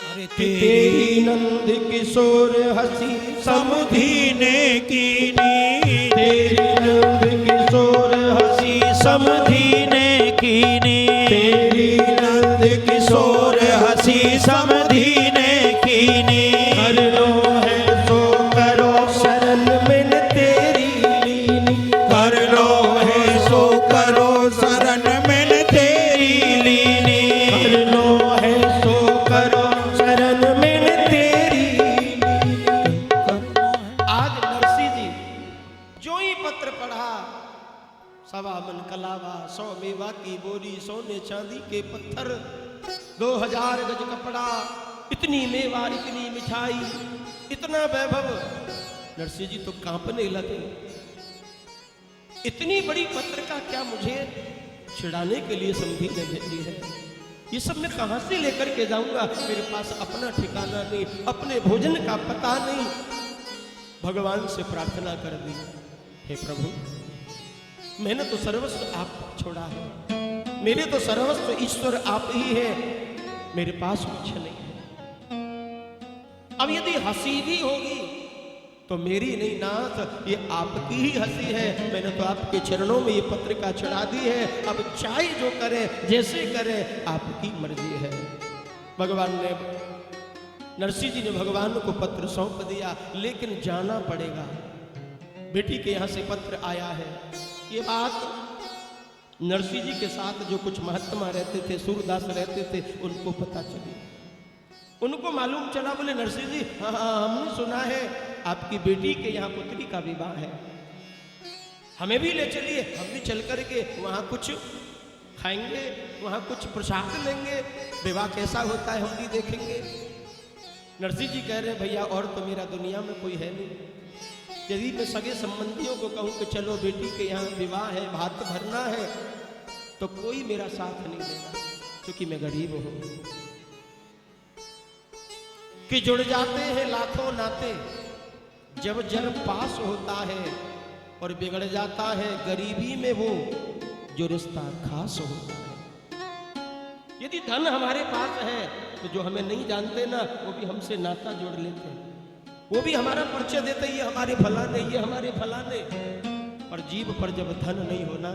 अरे तेरी नंद किशोर हंसी समधी ने कीनी, तेरी नंद किशोर हंसी समधी ने कीनी, तेरी नंद किशोर हंसी समधी ने कीनी। कर लो है सो करो शरण में तेरी लीनी, कर लो है सो करो शरण में तेरी लीनी, कर लो है सो करो शरण में तेरी लीनी। आज नरसिंह जी जो ही पत्र पढ़ा, सवा मन कलावा, 100 मेवा की बोरी, सोने चांदी के पत्थर, 2000 गज कपड़ा, इतनी मेवा, इतनी मिठाई, इतना वैभव। नरसिंह जी तो कांपने लगे, इतनी बड़ी पत्रिका क्या मुझे छिड़ाने के लिए समधी ने भेजी है, ये सब मैं कहां से लेकर के जाऊंगा, मेरे पास अपना ठिकाना नहीं, अपने भोजन का पता नहीं। भगवान से प्रार्थना कर दी, हे प्रभु, मैंने तो सर्वस्व आप छोड़ा है, मेरे तो सर्वस्व ईश्वर आप ही है, मेरे पास कुछ नहीं है। अब यदि हंसी भी होगी तो मेरी नहीं नाथ, ये आपकी ही हंसी है। मैंने तो आपके चरणों में ये पत्रिका चढ़ा दी है, अब चाहे जो करे, जैसे करे, आपकी मर्जी है। भगवान ने, नरसिंह जी ने भगवान को पत्र सौंप दिया, लेकिन जाना पड़ेगा, बेटी के यहाँ से पत्र आया है। ये बात नरसिंह जी के साथ जो कुछ महात्मा रहते थे, सूरदास रहते थे, उनको पता चली, उनको मालूम चला। बोले नरसिंह जी, हाँ हमने सुना है आपकी बेटी के यहाँ पुत्री का विवाह है, हमें भी ले चलिए, हम भी चल करके वहाँ कुछ खाएंगे, वहाँ कुछ प्रसाद लेंगे, विवाह कैसा होता है हम भी देखेंगे। नरसिंह जी कह रहे हैं, भैया और तो मेरा दुनिया में कोई है नहीं, यदि मैं सगे संबंधियों को कहूँ कि चलो बेटी के यहाँ विवाह है, भात भरना है, तो कोई मेरा साथ नहीं देगा, क्योंकि मैं गरीब हूँ। कि जुड़ जाते हैं लाखों नाते, जब जन्म पास होता है, और बिगड़ जाता है गरीबी में वो जो रिश्ता खास होता है। यदि धन हमारे पास है तो जो हमें नहीं जानते ना, वो भी हमसे नाता जोड़ लेते हैं, वो भी हमारा परिचय देते, ये हमारे फलाने, ये हमारे फलाने। और जीव पर जब धन नहीं होना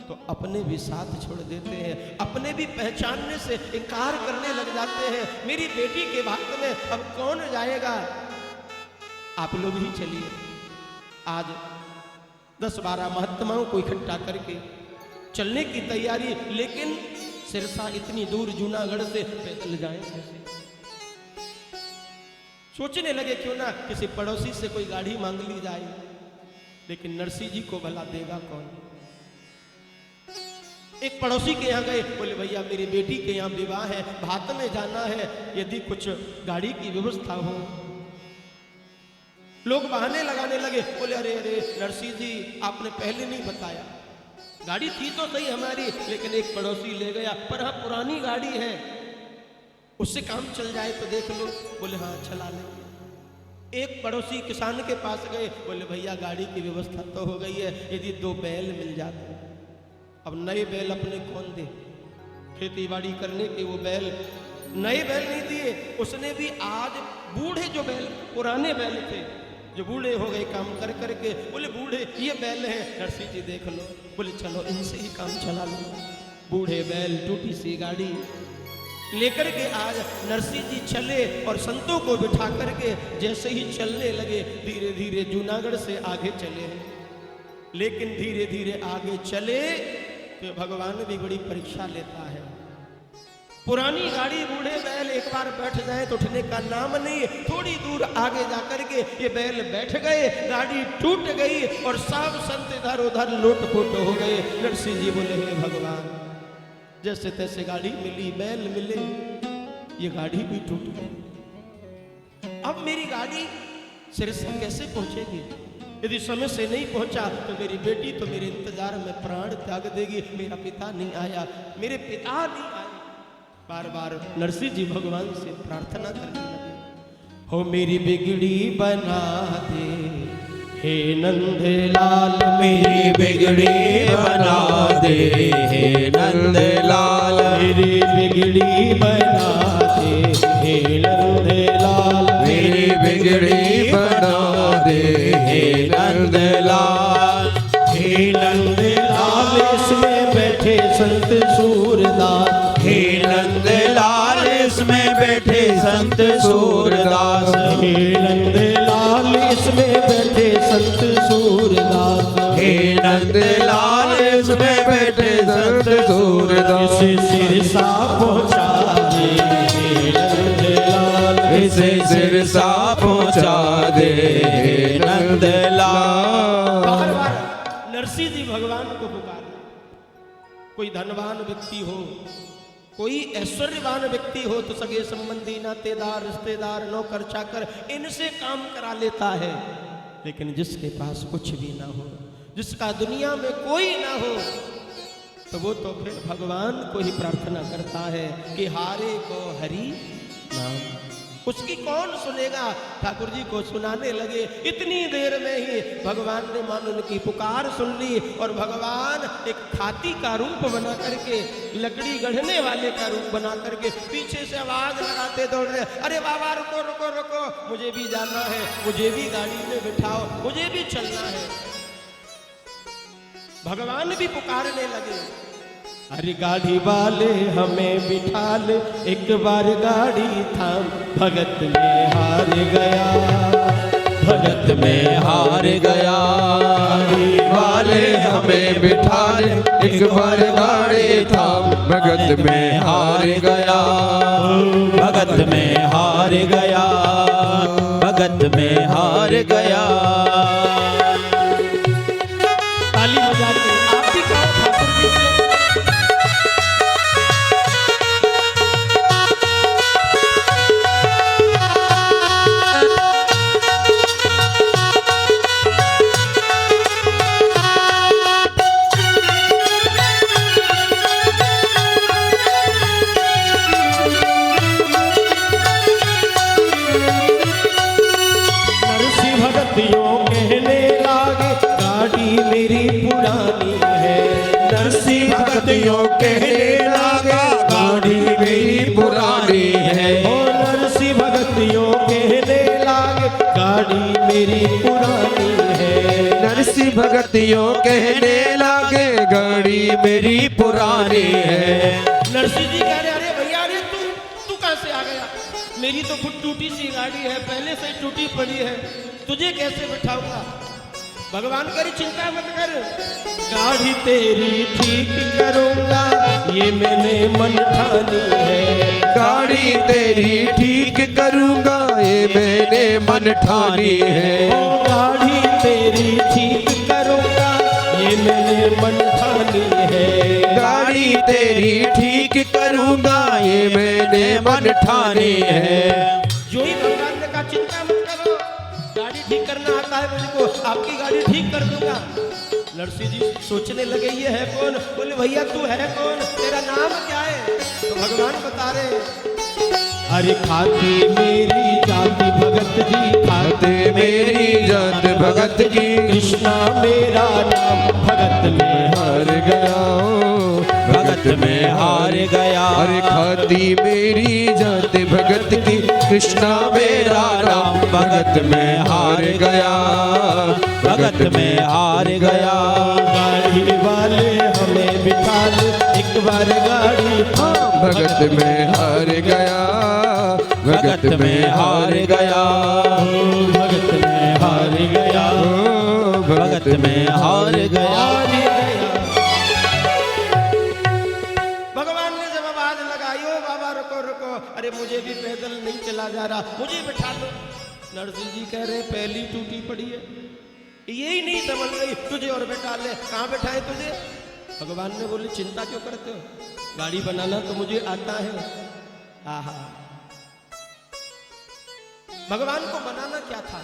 तो अपने भी साथ छोड़ देते हैं, अपने भी पहचानने से इनकार करने लग जाते हैं। मेरी बेटी के भाग में अब कौन जाएगा, आप लोग ही चलिए। आज 10-12 महात्माओं को इकट्ठा करके चलने की तैयारी, लेकिन सिरसा इतनी दूर जूनागढ़ से पैदल जाएं कैसे? सोचने लगे क्यों ना किसी पड़ोसी से कोई गाड़ी मांग ली जाए, लेकिन नरसिंह जी को भला देगा कौन? एक पड़ोसी के यहाँ गए, बोले भैया मेरी बेटी के यहाँ विवाह है, भात में जाना है, यदि कुछ गाड़ी की व्यवस्था हो। लोग बहाने लगाने लगे, बोले अरे अरे नरसिंह जी आपने पहले नहीं बताया, गाड़ी थी तो सही हमारी, लेकिन एक पड़ोसी ले गया, पर हाँ पुरानी गाड़ी है, उससे काम चल जाए तो देख लो। बोले हाँ चला लेंगे। एक पड़ोसी किसान के पास गए, बोले भैया गाड़ी की व्यवस्था तो हो गई है, यदि 2 बैल मिल जाते। अब नए बैल अपने कौन दे, खेती बाड़ी करने के वो बैल, नए बैल नहीं दिए उसने भी। आज बूढ़े जो बैल, पुराने बैल थे जो बूढ़े हो गए काम कर करके, बोले बूढ़े ये बैल हैं, नरसिंह जी देख लो। बोले चलो इनसे ही काम चला लो। बूढ़े बैल, टूटी सी गाड़ी लेकर के आज नरसिंह जी चले और संतों को बिठा करके जैसे ही चलने लगे, धीरे धीरे जूनागढ़ से आगे चले। लेकिन धीरे धीरे आगे चले तो भगवान भी बड़ी परीक्षा लेता है। पुरानी गाड़ी, बूढ़े बैल एक बार बैठ जाए तो उठने का नाम नहीं। थोड़ी दूर आगे जाकर के ये बैल बैठ गए, गाड़ी टूट गई और सब संत इधर उधर लूट-फूट हो गए। नरसिंह जी बोले हे भगवान, जैसे तैसे गाड़ी मिली, बैल मिले, ये गाड़ी भी टूट गई। अब मेरी गाड़ी सिरसा कैसे पहुंचेगी? यदि समय से नहीं पहुंचा तो मेरी बेटी तो मेरे इंतजार में प्राण त्याग देगी। मेरा पिता नहीं आया, मेरे पिता नहीं आए। बार बार नरसिंह जी भगवान से प्रार्थना करने लगे, हो मेरी बिगड़ी बना दे हे नंदलाल, मेरी बिगड़ी बना दे हे नंदलाल, मेरी बिगड़ी बना दे हे नंदलाल, मेरी बिगड़ी बना दे हे नंदलाल, हे नंदलाल इसमें बैठे संत सूरदास, हे नंदलाल इसमें बैठे संत सूरदास, हे नंदलाल इसमें बैठे संत सूरदास, हे नंदलाल इसमें बैठे संत सूरदास, इसे सिरसा पहुंचा दे हे नंदलाल, इसे सिरसा पहुंचा दे हे नंदलाल। बार बार नरसिंह जी भगवान को पुकार। कोई धनवान व्यक्ति हो, कोई ऐश्वर्यवान व्यक्ति हो तो सगे संबंधी, नातेदार, रिश्तेदार, नौकर चाकर, इनसे काम करा लेता है। लेकिन जिसके पास कुछ भी ना हो, जिसका दुनिया में कोई ना हो, तो वो तो फिर भगवान को ही प्रार्थना करता है कि हारे को हरि नाम। उसकी कौन सुनेगा? ठाकुर जी को सुनाने लगे। इतनी देर में ही भगवान ने मान उनकी पुकार सुन ली और भगवान एक हाथी का रूप बना करके, लकड़ी गढ़ने वाले का रूप बना करके पीछे से आवाज लगाते दौड़ रहे, अरे बाबा रुको रुको रुको, मुझे भी जाना है, मुझे भी गाड़ी में बिठाओ, मुझे भी चलना है। भगवान भी पुकारने लगे, अरे गाड़ी वाले हमें बिठा ले, एक बार गाड़ी थाम, भगत में हार गया, भगत में हार गया, गाड़ी वाले हमें बिठा ले, एक बार गाड़ी थाम, भगत में हार गया, भगत में हार गया, भगत में हार गया। ताली बजा के आप भी कहो ठाकुर जी से, भक्तियों कहने लगा गाड़ी मेरी पुरानी है, ओ नरसिंह भक्तियों कहने लगे गाड़ी मेरी पुरानी है, नरसिंह भगतियों कहने लगे गाड़ी मेरी पुरानी है। नरसिंह जी कह रहे, अरे भैया अरे तू कहां से आ गया? मेरी तो खुद टूटी सी गाड़ी है, पहले से टूटी पड़ी है, तुझे कैसे बिठाऊंगा? भगवान करी चिंता मत कर, गाड़ी तेरी ठीक करूंगा ये मैंने मन ठानी है। गाड़ी तेरी ठीक करूंगा ये मैंने मन ठानी है। गाड़ी तेरी ठीक करूंगा ये मैंने मन ठानी है। गाड़ी तेरी ठीक करूंगा ये मैंने मन ठानी है। जो ही भगवान ने कहा चिंता मत करो, गाड़ी ठीक करना आता है मुझको, आपकी गाड़ी ठीक कर दूंगा। नरसिंह जी सोचने लगे ये है कौन? बोले भैया तू है कौन, तेरा नाम क्या है? तो भगवान बता रहे, अरे खाती मेरी जाति भगत जी, खाते मेरी जात भगत की, कृष्णा मेरा नाम भगत में हार गया भगत में हार गया। अरे खाती मेरी जात भगत की, कृष्णा मेरा नाम भगत में हार गया, भगत में हार गया। गाड़ी वाले हमें बिठा ले एक बार गाड़ी, भगत में हार गया, भगत में हार गया, भगत में हार गया, भगत में हार गया। भगवान ने जब आवाज लगाई, ओ बाबा रुको रुको, अरे मुझे भी पैदल नहीं चला जा रहा, मुझे बिठा लो। नरसिंह जी कह रहे पहली टूटी पड़ी है, यही नहीं समझ रही, तुझे और बैठा ले। कहाँ बैठाए तुझे? भगवान ने बोले चिंता क्यों करते हो, गाड़ी बनाना तो मुझे आता है। आहा, भगवान को बनाना क्या था?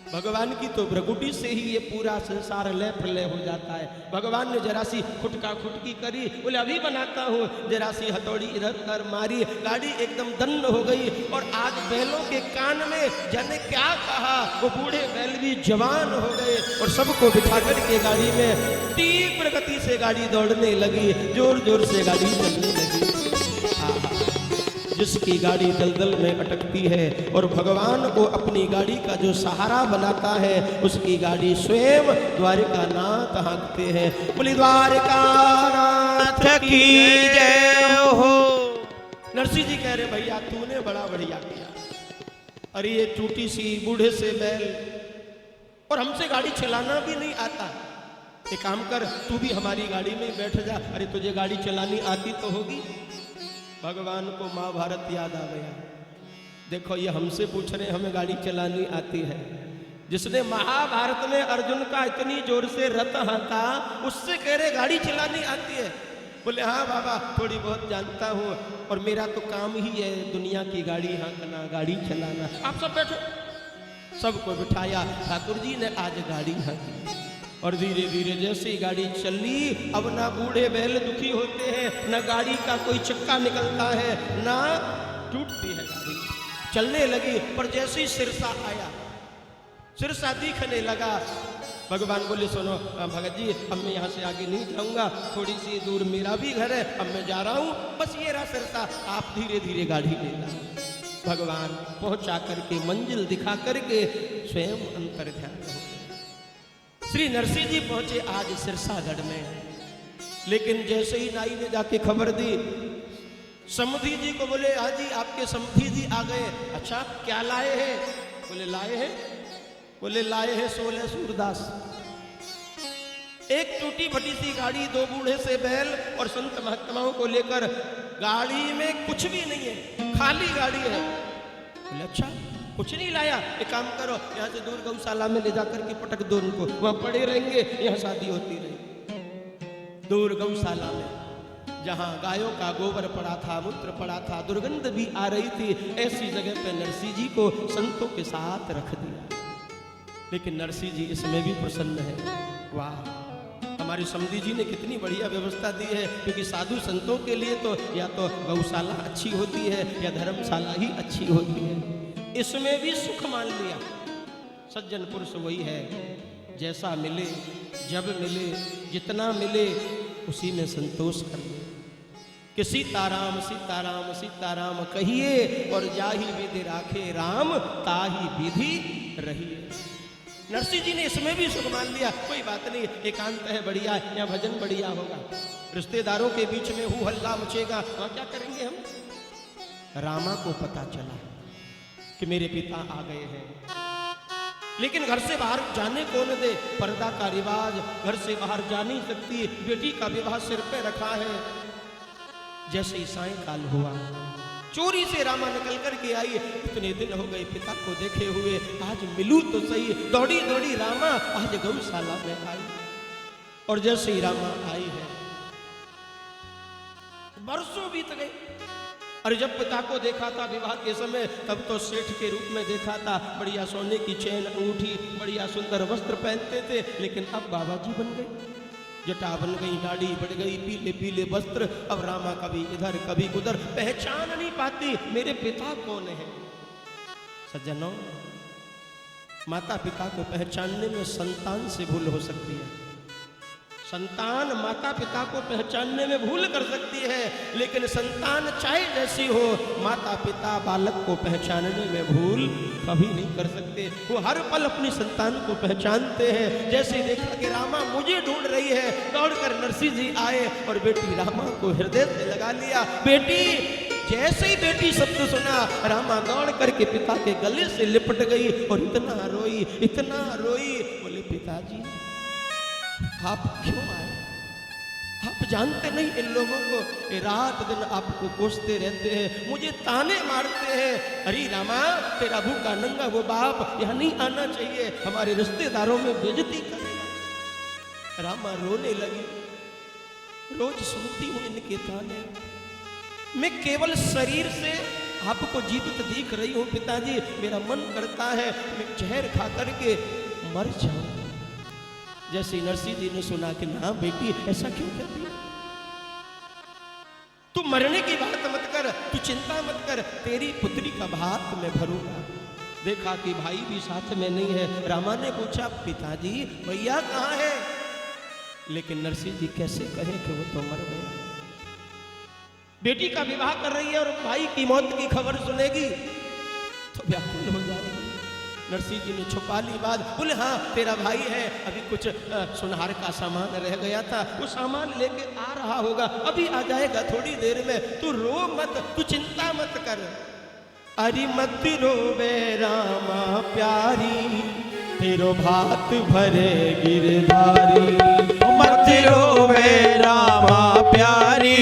भगवान की तो भ्रगुटी से ही ये पूरा संसार लय प्रलय हो जाता है। भगवान ने जरा सी खुटका खुटकी करी, बोले अभी बनाता हूँ, जरा सी हथौड़ी इधर उधर मारी, गाड़ी एकदम दंड हो गई। और आज बैलों के कान में जाने क्या कहा, वो बूढ़े बैल भी जवान हो गए और सबको बिठा करके गाड़ी में तीव्र गति से गाड़ी दौड़ने लगी, जोर जोर से गाड़ी चलने लगी। जिसकी गाड़ी दलदल में अटकती है और भगवान को अपनी गाड़ी का जो सहारा बनाता है, उसकी गाड़ी स्वयं द्वारिका नाथ हाँकते हैं। बोली द्वारिका नाथ की जय हो। नरसिंह जी कह रहे भैया तूने बड़ा बढ़िया किया, अरे ये टूटी सी बूढ़े से बैल, और हमसे गाड़ी चलाना भी नहीं आता। एक काम कर, तू भी हमारी गाड़ी में बैठ जा। अरे तुझे गाड़ी चलानी आती तो होगी। भगवान को महाभारत याद आ गया। देखो ये हमसे पूछ रहे हमें गाड़ी चलानी आती है, जिसने महाभारत में अर्जुन का इतनी जोर से रथ हाँका, उससे कह रहे गाड़ी चलानी आती है। बोले हाँ बाबा थोड़ी बहुत जानता हूँ, और मेरा तो काम ही है दुनिया की गाड़ी हाँकना, गाड़ी चलाना। आप सब बैठो। सबको बिठाया, ठाकुर जी ने आज गाड़ी हाँकी, और धीरे धीरे जैसे ही गाड़ी चली, अब ना बूढ़े बैल दुखी होते हैं, ना गाड़ी का कोई चक्का निकलता है, ना टूटती है गाड़ी, चलने लगी। पर जैसे ही सिरसा आया, सिरसा दिखने लगा, भगवान बोले सुनो भगत जी अब मैं यहाँ से आगे नहीं जाऊंगा, थोड़ी सी दूर मेरा भी घर है, अब मैं जा रहा हूँ, बस ये रहा सिरसा, आप धीरे धीरे गाड़ी ले जाओ। भगवान पहुंचा करके मंजिल दिखा करके स्वयं अंतर ध्यान हो। श्री नरसिंह जी पहुंचे आज सिरसागढ़ में, लेकिन जैसे ही नाई ने जाके खबर दी, समधी जी को बोले हाँ जी आपके समधी जी आ गए। अच्छा क्या लाए हैं? बोले लाए हैं, बोले लाए हैं 16 सूरदास। एक टूटी फटी सी गाड़ी, दो बूढ़े से बैल और संत महात्माओं को लेकर, गाड़ी में कुछ भी नहीं है, खाली गाड़ी है। बोले अच्छा कुछ नहीं लाया, एक काम करो यहाँ से दूर गौशाला में ले जाकर के पटक दो उनको, वहां पड़े रहेंगे, यहाँ शादी होती रहेगी। दूर गौशाला में जहाँ गायों का गोबर पड़ा था, मूत्र पड़ा था, दुर्गंध भी आ रही थी, ऐसी जगह पे नरसिंह जी को संतों के साथ रख दिया। लेकिन नरसिंह जी इसमें भी प्रसन्न है। वाह, हमारे समधी जी ने कितनी बढ़िया व्यवस्था दी है, क्योंकि साधु संतों के लिए तो या तो गौशाला अच्छी होती है या धर्मशाला ही अच्छी होती है। इसमें भी सुख मान लिया। सज्जन पुरुष वही है, जैसा मिले, जब मिले, जितना मिले उसी में संतोष कर ले। कि सीताराम सीताराम सीताराम कहिए, और जाहि विधि राखे राम ताहि विधि रहिए। नरसिंह जी ने इसमें भी सुख मान लिया, कोई बात नहीं, एकांत है बढ़िया, या भजन बढ़िया होगा, रिश्तेदारों के बीच में हु हल्ला मचेगा, वहां क्या करेंगे हम। रामा को पता चला कि मेरे पिता आ गए हैं, लेकिन घर से बाहर जाने कौन दे? पर्दा का रिवाज, घर से बाहर जा नहीं सकती। बेटी का विवाह सिर पे रखा है। जैसे ही सायंकाल हुआ, चोरी से रामा निकल करके आई। इतने दिन हो गए पिता को देखे हुए, आज मिलूं तो सही। दौड़ी दौड़ी रामा आज गौशाला में आई। और जैसे ही रामा आई है, बरसों बीत गए। और जब पिता को देखा था विवाह के समय, तब तो सेठ के रूप में देखा था। बढ़िया सोने की चैन, अंगूठी, बढ़िया सुंदर वस्त्र पहनते थे। लेकिन अब बाबा जी बन गए, जटा बन गई, दाढ़ी बढ़ गई, पीले पीले वस्त्र। अब रामा कभी इधर कभी उधर, पहचान नहीं पाती मेरे पिता कौन है। सज्जनों, माता पिता को पहचानने में संतान से भूल हो सकती है। संतान माता पिता को पहचानने में भूल कर सकती है, लेकिन संतान चाहे जैसी हो, माता पिता बालक को पहचानने में भूल कभी नहीं कर सकते। वो हर पल अपनी संतान को पहचानते हैं। जैसे देखा कि रामा मुझे ढूंढ रही है, दौड़कर नरसिंह जी आए और बेटी रामा को हृदय से लगा लिया। बेटी, जैसे ही बेटी शब्द सुना, रामा दौड़ करके पिता के गले से लिपट गई और इतना रोई, इतना रोई। बोले, पिताजी आप क्यों आए? आप जानते नहीं इन लोगों को, रात दिन आपको कोसते रहते हैं, मुझे ताने मारते हैं। अरे रामा, तेरा भूखा नंगा वो बाप यहाँ नहीं आना चाहिए, हमारे रिश्तेदारों में बेइज्जती करेगा। रामा रोने लगी। रोज सुनती हूँ इनके ताने, मैं केवल शरीर से आपको जीवित देख रही हूँ पिताजी। मेरा मन करता है मैं जहर खा करके मर जाऊं। जैसे नरसिंह जी ने सुना कि ना बेटी, ऐसा क्यों कहती है? तू मरने की बात मत कर, तू चिंता मत कर, तेरी पुत्री का भात मैं भरूंगा। देखा कि भाई भी साथ में नहीं है। रामा ने पूछा, पिताजी भैया कहाँ है? लेकिन नरसिंह जी कैसे कहे कि वो तो मर गया। बेटी का विवाह कर रही है और भाई की मौत की खबर सुनेगी तो व्याकुल हो जाएगी। नरसिंह जी ने छुपा ली बात। बोले, हाँ तेरा भाई है, अभी कुछ सुनहार का सामान रह गया था, वो सामान लेके आ रहा होगा, अभी आ जाएगा थोड़ी देर में। तू रो मत, तू चिंता मत कर। अरे मत रोवे रामा प्यारी, तेरो भात भरे गिरधारी। मत रोवे रामा प्यारी,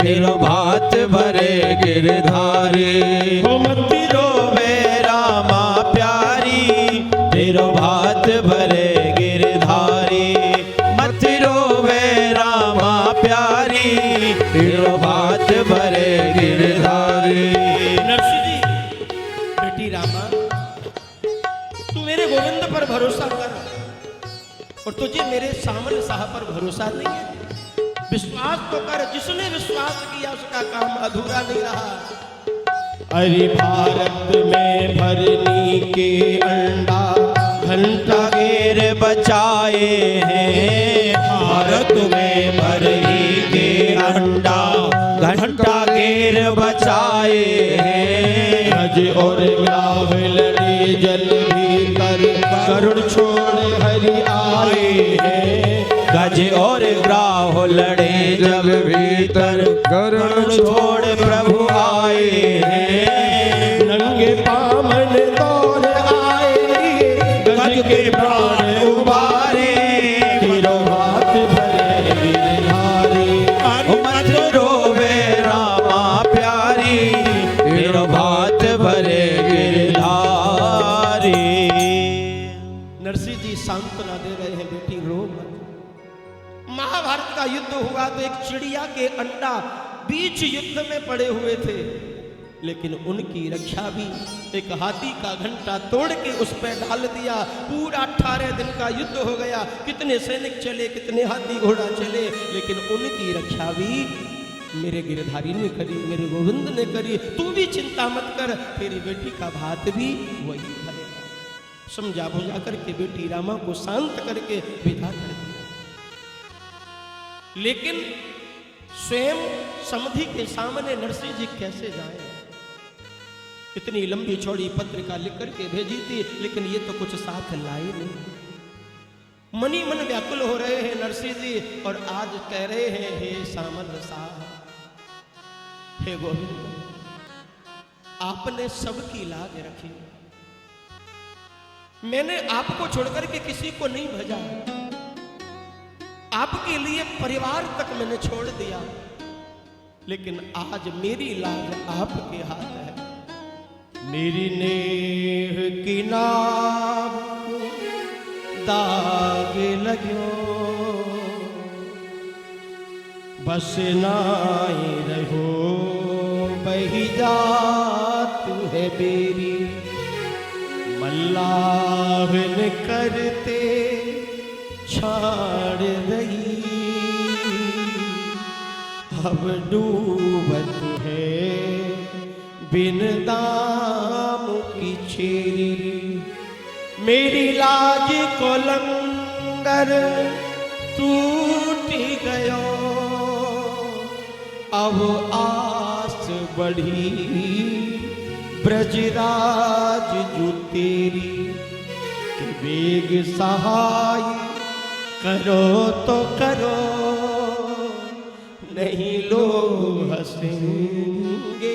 तेरो भात भरे गिरधारी। मत रोवे रामा प्यारी, तेरो भात भरे गिरधारी। मत रोवे रामा प्यारी, तेरो भात भरे गिरधारी। नरसिंह जी, बेटी रामा, तू मेरे गोविंद पर भरोसा कर, और तुझे मेरे सामन शाह पर भरोसा नहीं है। विश्वास तो कर, जिसने विश्वास किया उसका काम अधूरा नहीं रहा। अरे भारत में भरनी के अंडा, घंटा घेर बचाए हैं। भारत में भरनी के अंडा, घंटा घेर बचाए हैं। गज और ग्राह लड़े जल भीतर, करुण छोड़ हरि आए हैं। गज और ग्राह लड़े जब भीतर, करुण छोड़ प्रभु आए हैं। नंगे पामन दौड़ आए, गज के प्राण उबारे, तेरो भात भरे गिरधारी। मत रोवे रामा प्यारी, तेरो भात भरे गिरधारी। नरसिंह जी सांत्वना दे रहे हैं, बेटी रो मत। महाभारत का युद्ध हुआ तो एक चिड़िया के अंडा बीच युद्ध में पड़े हुए थे, लेकिन उनकी रक्षा भी एक हाथी का घंटा तोड़ के उस पर डाल दिया। पूरा 18 दिन का युद्ध हो गया। कितने सैनिक चले, कितने हाथी घोड़ा चले, लेकिन उनकी रक्षा भी मेरे गिरधारी ने करी, मेरे गोविंद ने करी। तू भी चिंता मत कर, तेरी बेटी का भात भी वही भरेगा। समझा बुझा करके बेटी रामा को शांत करके विदा कर दिया। लेकिन स्वयं समधि के सामने नरसिंह जी कैसे जाए? इतनी लंबी चौड़ी पत्रिका लिख करके भेजी थी, लेकिन ये तो कुछ साथ लाए नहीं। मनी मन व्याकुल हो रहे हैं नरसिंह जी, और आज कह रहे हैं, हे सामल साह, हे गोविंद, आपने सबकी लाज रखी, मैंने आपको छोड़कर के किसी को नहीं भेजा, आपके लिए परिवार तक मैंने छोड़ दिया, लेकिन आज मेरी लाज आपके हाथ है। मेरी नेह की नाव को दाग लग्यो, बस नाई रहो बही जात है बेरी। मल्लाहन करते छाड़ रही, अब डूबत है बिन दाम की छेरी। मेरी लाज को लंगर टूट गयो, अब आस बढ़ी ब्रजराज जो तेरी। कि वेग सहाय करो तो करो, नहीं लोग हंसेंगे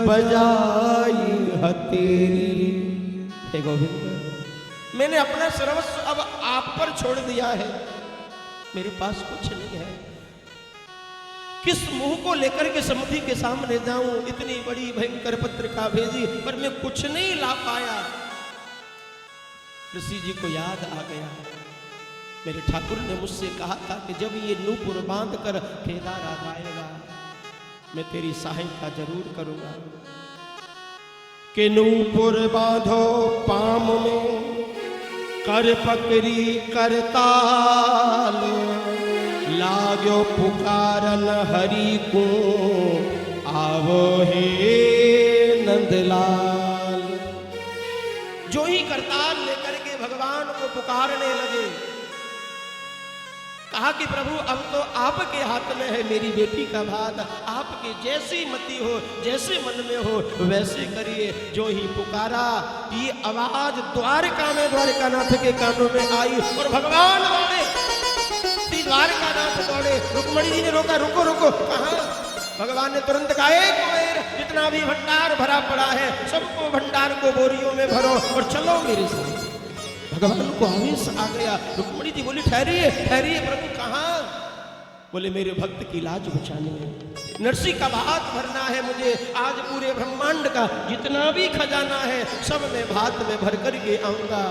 बजाई हथेली। हे गोविंद, मैंने अपना सर्वस्व अब आप पर छोड़ दिया है, मेरे पास कुछ नहीं है। किस मुंह को लेकर के समुद्री के सामने जाऊं, इतनी बड़ी भयंकर पत्रिका भेजी पर मैं कुछ नहीं ला पाया। ऋषि जी को याद आ गया, मेरे ठाकुर ने मुझसे कहा था कि जब ये नूपुर बांध कर केदार आ जाएगा, मैं तेरी सहायता जरूर करूंगा। कि नूपुर बांधो पाम में, कर पकड़ी करताल, लागो पुकारन हरि को, आवो हे नंदलाल। जो ही करताल लेकर के भगवान को पुकारने लगे, कहा कि प्रभु अब तो आपके हाथ में है मेरी बेटी का भात, आपके जैसी मति हो, जैसे मन में हो वैसे करिए। जो ही पुकारा, ये आवाज द्वारका में द्वारकानाथ के कानों में आई और भगवान दौड़े, द्वारकानाथ दौड़े। रुक्मणी जी ने रोका, रुको रुको। कहा? भगवान ने तुरंत कहा, एक कुबेर, जितना भी भंडार भरा पड़ा है सबको भंडार को बोरियों में भरो और चलो मेरे साथ। भगवान को आवेश आ गया। रुक्मणी जी बोली, ठहरिए ठहरिए प्रभु। कहाँ? बोले मेरे भक्त की लाज बचानी है, नरसी का भात भरना है मुझे। आज पूरे ब्रह्मांड का जितना भी खजाना है सब मैं भात में भर करके आऊंगा।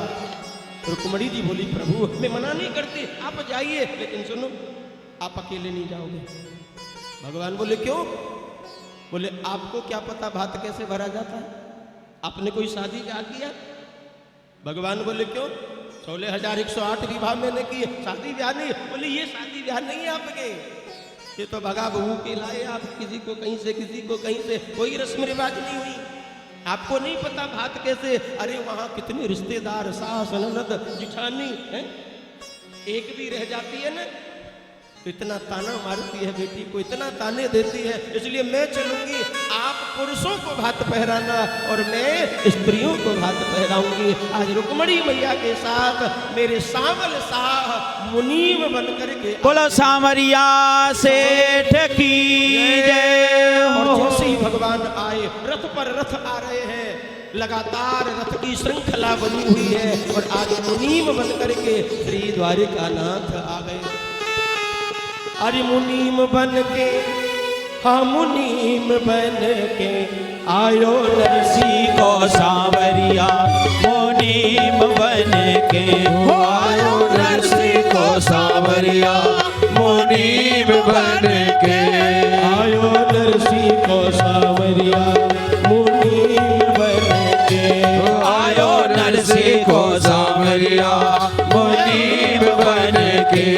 रुक्मणी जी बोली, प्रभु मैं मना नहीं करती, आप जाइए, लेकिन सुनो आप अकेले नहीं जाओगे। भगवान बोले क्यों? बोले आपको क्या पता भात कैसे भरा जाता है, आपने कोई शादी ब्याह किया? भगवान बोले क्यों? 16,108 विवाह मैंने किए, शादी ब्याह नहीं। बोले ये शादी ब्याह नहीं है आपके, ये तो भगा बहू के लाए आप, किसी को कहीं से किसी को कहीं से, कोई रस्म रिवाज नहीं हुई। आपको नहीं पता भात कैसे? अरे वहां कितने रिश्तेदार, सास ननद जिठानी है, एक भी रह जाती है ना तो इतना ताना मारती है बेटी को, इतना ताने देती है। इसलिए मैं चलूंगी, आप पुरुषों को भात पहराना और मैं स्त्रियों को भात पहराऊंगी। आज रुक्मणी मैया के साथ मेरे सावल शाह मुनीम बन करके, बोलो सामरिया सेठ की जय हो। जैसे ही भगवान आए, रथ पर रथ आ रहे हैं, लगातार रथ की श्रृंखला बनी हुई है और आज मुनीम बन करके श्री द्वारिकानाथ आ गए। अरे मुनीम बन के, हाँ मुनीम बन के आयो नरसी को सावरिया, मुनीम बन के आयो नरसी को सावरिया, मुनीम बन के आयो नरसी को सावरिया, मुनीम बन के आयो नरसी को सावरिया, मुनीम बन के।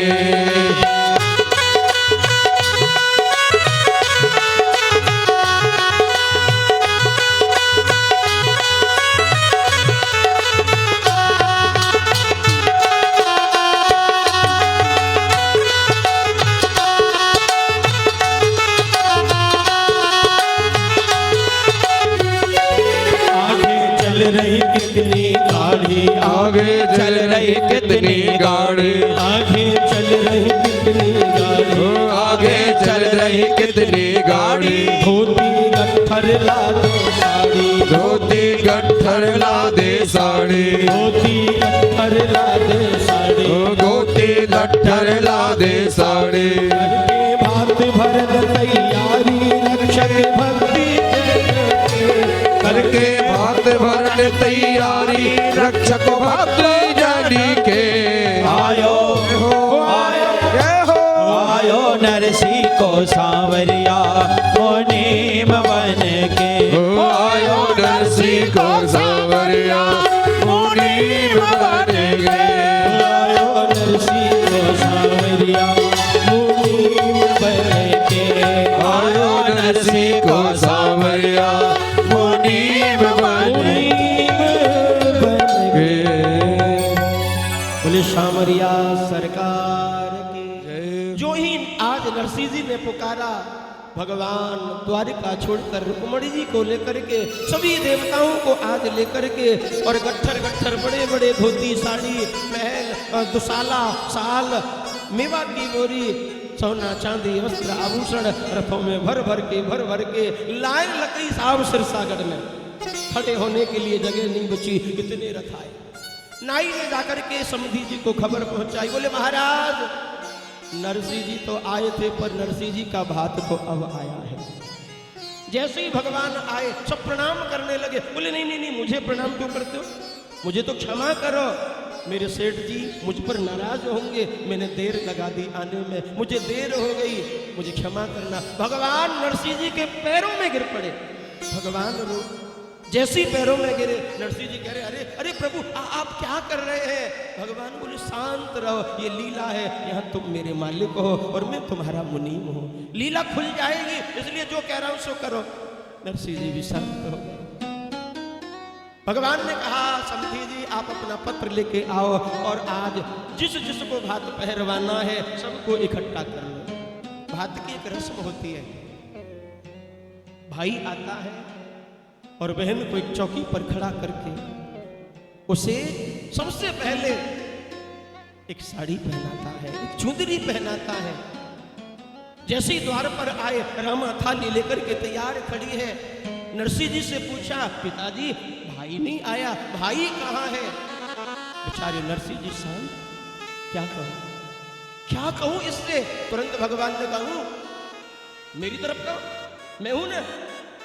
कितनी गाड़ी आगे चल रही कितनी गाड़ी, आगे चल रही कितनी गाड़ी, आगे चल रही कितनी गाड़ी। धोती गट्ठर ला दे साड़ी, धोती गट्ठर ला दे साड़ी गोती लट्ठर ला दे साड़ी गोती लट्ठर ला दे साड़ी करके भात भरत तैयारी रक्षक भक्ति करके भात भरन तैयारी रक्षक भक्ति जानी के आयो आयो नरसी को सांवरिया मुनीम बन के आयो नरसी को सांवरिया मुनीम बन गए आयो नरसी को सांवरिया मुनीम बन के आयो नरसी को सांवरिया मुनीम बन गए। बोले सांवरिया सरकार की। जो ही आज नरसिंह जी ने पुकारा, भगवान द्वारिका छोड़कर रुक्मणी जी को लेकर के सभी देवताओं को आज लेकर के और गट्ठर गट्ठर बड़े बड़े धोती साड़ी महल दुशाला साल मेवा की बोरी सोना चांदी वस्त्र आभूषण रथों में भर भर के लाइन लग गई साहब सिरसागढ़ में। खड़े होने के लिए जगह नहीं बची, कितने रथ आए। नाई ने जाकर के समधी जी को खबर पहुंचाई। बोले महाराज नरसिंह जी तो आए थे, पर नरसिंह जी का भात तो अब आया है। जैसे ही भगवान आए सब प्रणाम करने लगे। बोले नहीं नहीं नहीं, मुझे प्रणाम क्यों करते हो, मुझे तो क्षमा करो। मेरे सेठ जी मुझ पर नाराज होंगे, मैंने देर लगा दी आने में, मुझे देर हो गई, मुझे क्षमा करना। भगवान नरसिंह जी के पैरों में गिर पड़े। भगवान जैसे ही पैरों में गिरे, नरसिंह जी कह रहे अरे अरे प्रभु आप क्या कर रहे हैं। भगवान बोले शांत रहो, ये लीला है, यहाँ तुम मेरे मालिक हो और मैं तुम्हारा मुनीम हूँ, लीला खुल जाएगी, इसलिए जो कह रहा हूँ सो करो। नरसिंह जी भी शांत हो गए। भगवान ने कहा समधी जी आप अपना पत्र लेके आओ और आज जिस जिसको भात पहरवाना है सबको इकट्ठा कर लो। भात की एक रस्म होती है, भाई आता है और बहन को एक चौकी पर खड़ा करके उसे सबसे पहले एक साड़ी पहनाता है, एक चुंदरी पहनाता है। जैसे ही द्वार पर आए, रामा थाली लेकर के तैयार खड़ी है। नरसिंह जी से पूछा पिताजी भाई नहीं आया, भाई कहाँ है। बेचारे नरसिंह जी शांत, क्या कहूं इससे। तुरंत भगवान ने कहा मेरी तरफ का मैं हूं ना।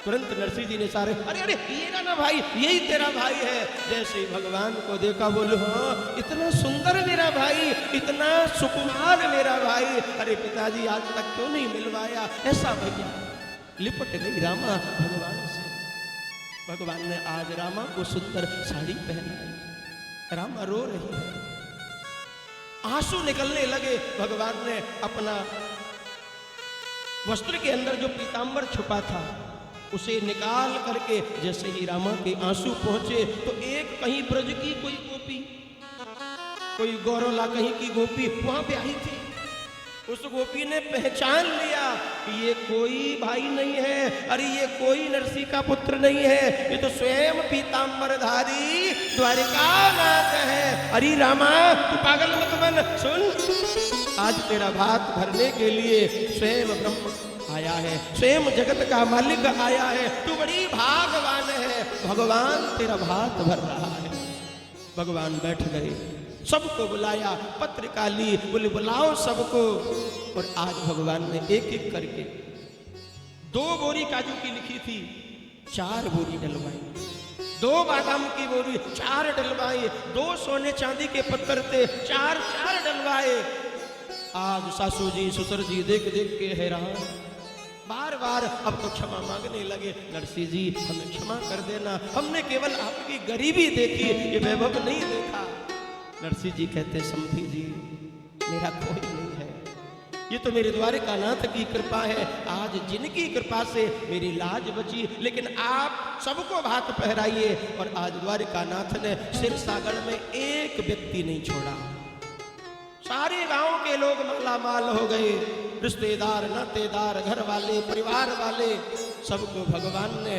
तुरंत नरसिंह जी ने सारे अरे अरे ये ना भाई, यही तेरा भाई है। जैसे ही भगवान को देखा बोलो हाँ इतना सुंदर मेरा भाई, इतना सुकुमार मेरा भाई, अरे पिताजी आज तक क्यों नहीं मिलवाया। ऐसा भैया लिपट गई रामा भगवान से। भगवान ने आज रामा को सुंदर साड़ी पहनाई। रामा रो रही है, आंसू निकलने लगे। भगवान ने अपना वस्त्र के अंदर जो पीतांबर छुपा था उसे निकाल करके जैसे ही रामा के आंसू पहुंचे तो एक कहीं ब्रज की कोई गोपी, कोई गौरवला कहीं की गोपी वहां पे आई थी। उस गोपी ने पहचान लिया कि ये कोई भाई नहीं है, अरे ये कोई नरसिंह का पुत्र नहीं है, ये तो स्वयं पीतांबरधारी द्वारिकानाथ है। अरे रामा तू पागल मत बन, सुन आज तेरा भात भरने के लिए स्वयं ब्रह्म आया है, स्वयं जगत का मालिक आया है, तू बड़ी भागवान है, भगवान तेरा भात भर रहा है। भगवान बैठ गए, सबको बुलाया, पत्रिका ली, बोले बुलाओ सबको। और आज भगवान ने एक एक करके 2 बोरी काजू की लिखी थी 4 बोरी डलवाई, 2 बादाम की बोरी 4 डलवाई, 2 सोने चांदी के पत्थर थे 4 डलवाए। आज सासू जी ससुर जी देख देख के हैरान, बार बार अब तो क्षमा मांगने लगे। नरसिंह जी हमें क्षमा कर देना, हमने केवल आपकी गरीबी देखी, ये वैभव नहीं देखा। नरसिंह जी कहते समधी जी मेरा कोई नहीं है, ये तो मेरे द्वारिकानाथ की कृपा है। आज जिनकी कृपा से मेरी लाज बची, लेकिन आप सबको भात पहराइए। और आज द्वारिकानाथ ने सिरसागढ़ में एक व्यक्ति नहीं छोड़ा, सारे गांव के लोग मालामाल हो गए, रिश्तेदार नातेदार घर वाले परिवार वाले सबको भगवान ने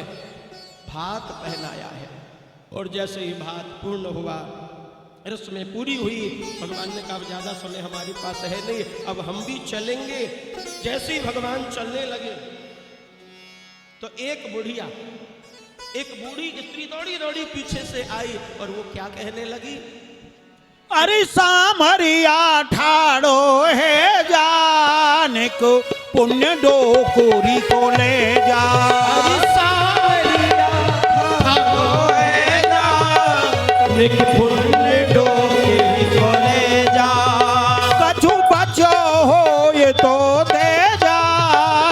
भात पहनाया है। और जैसे ही भात पूर्ण हुआ, रस्में पूरी हुई, भगवान ने कहा ज्यादा समय हमारे पास है नहीं, अब हम भी चलेंगे। जैसे ही भगवान चलने लगे तो एक बुढ़िया एक बूढ़ी स्त्री दौड़ी दौड़ी पीछे से आई और वो क्या कहने लगी? अरे सामरिया ठाड़ो है जाने को पुण्य डोकूरी को ले जा। अरे सावरिया ठाड़ो है जाने को पुण्य डोकूरी को ले जा। कछु बचो हो ये तो दे जा,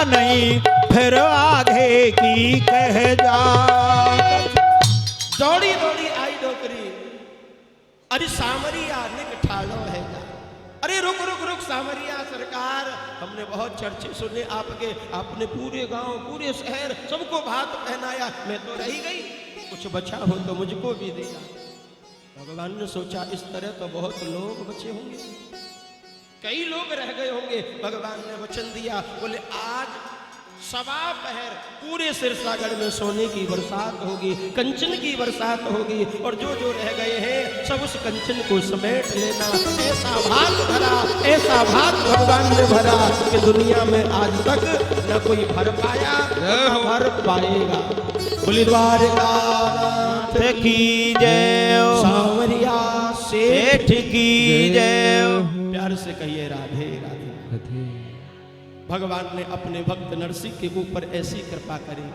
नहीं फिर आगे की कह जा। दौड़ी दौड़ी आई डोकरी। अरे सामरिया निक ठाड़ो है जा। अरे रुक रुक रुक सामरिया सरकार, हमने बहुत चर्चे सुने आपके, आपने पूरे गांव पूरे शहर सबको भात पहनाया, मैं तो रही गई, कुछ बचा हो तो मुझको भी देना। भगवान ने सोचा इस तरह तो बहुत लोग बचे होंगे, कई लोग रह गए होंगे। भगवान ने वचन दिया, बोले आज सवा पहर पूरे सिरसागढ़ में सोने की बरसात होगी, कंचन की बरसात होगी, और जो जो रह गए हैं सब उस कंचन को समेट लेना। ऐसा भात भरा, ऐसा भात भगवान ने भरा कि दुनिया में आज तक न कोई भर पाया न भर पाएगा। बोली द्वारकानाथ की जय, सावरिया सेठ की जय। प्यार से कहिए राधे राधे। भगवान ने अपने भक्त नरसिंह के ऊपर ऐसी कृपा करी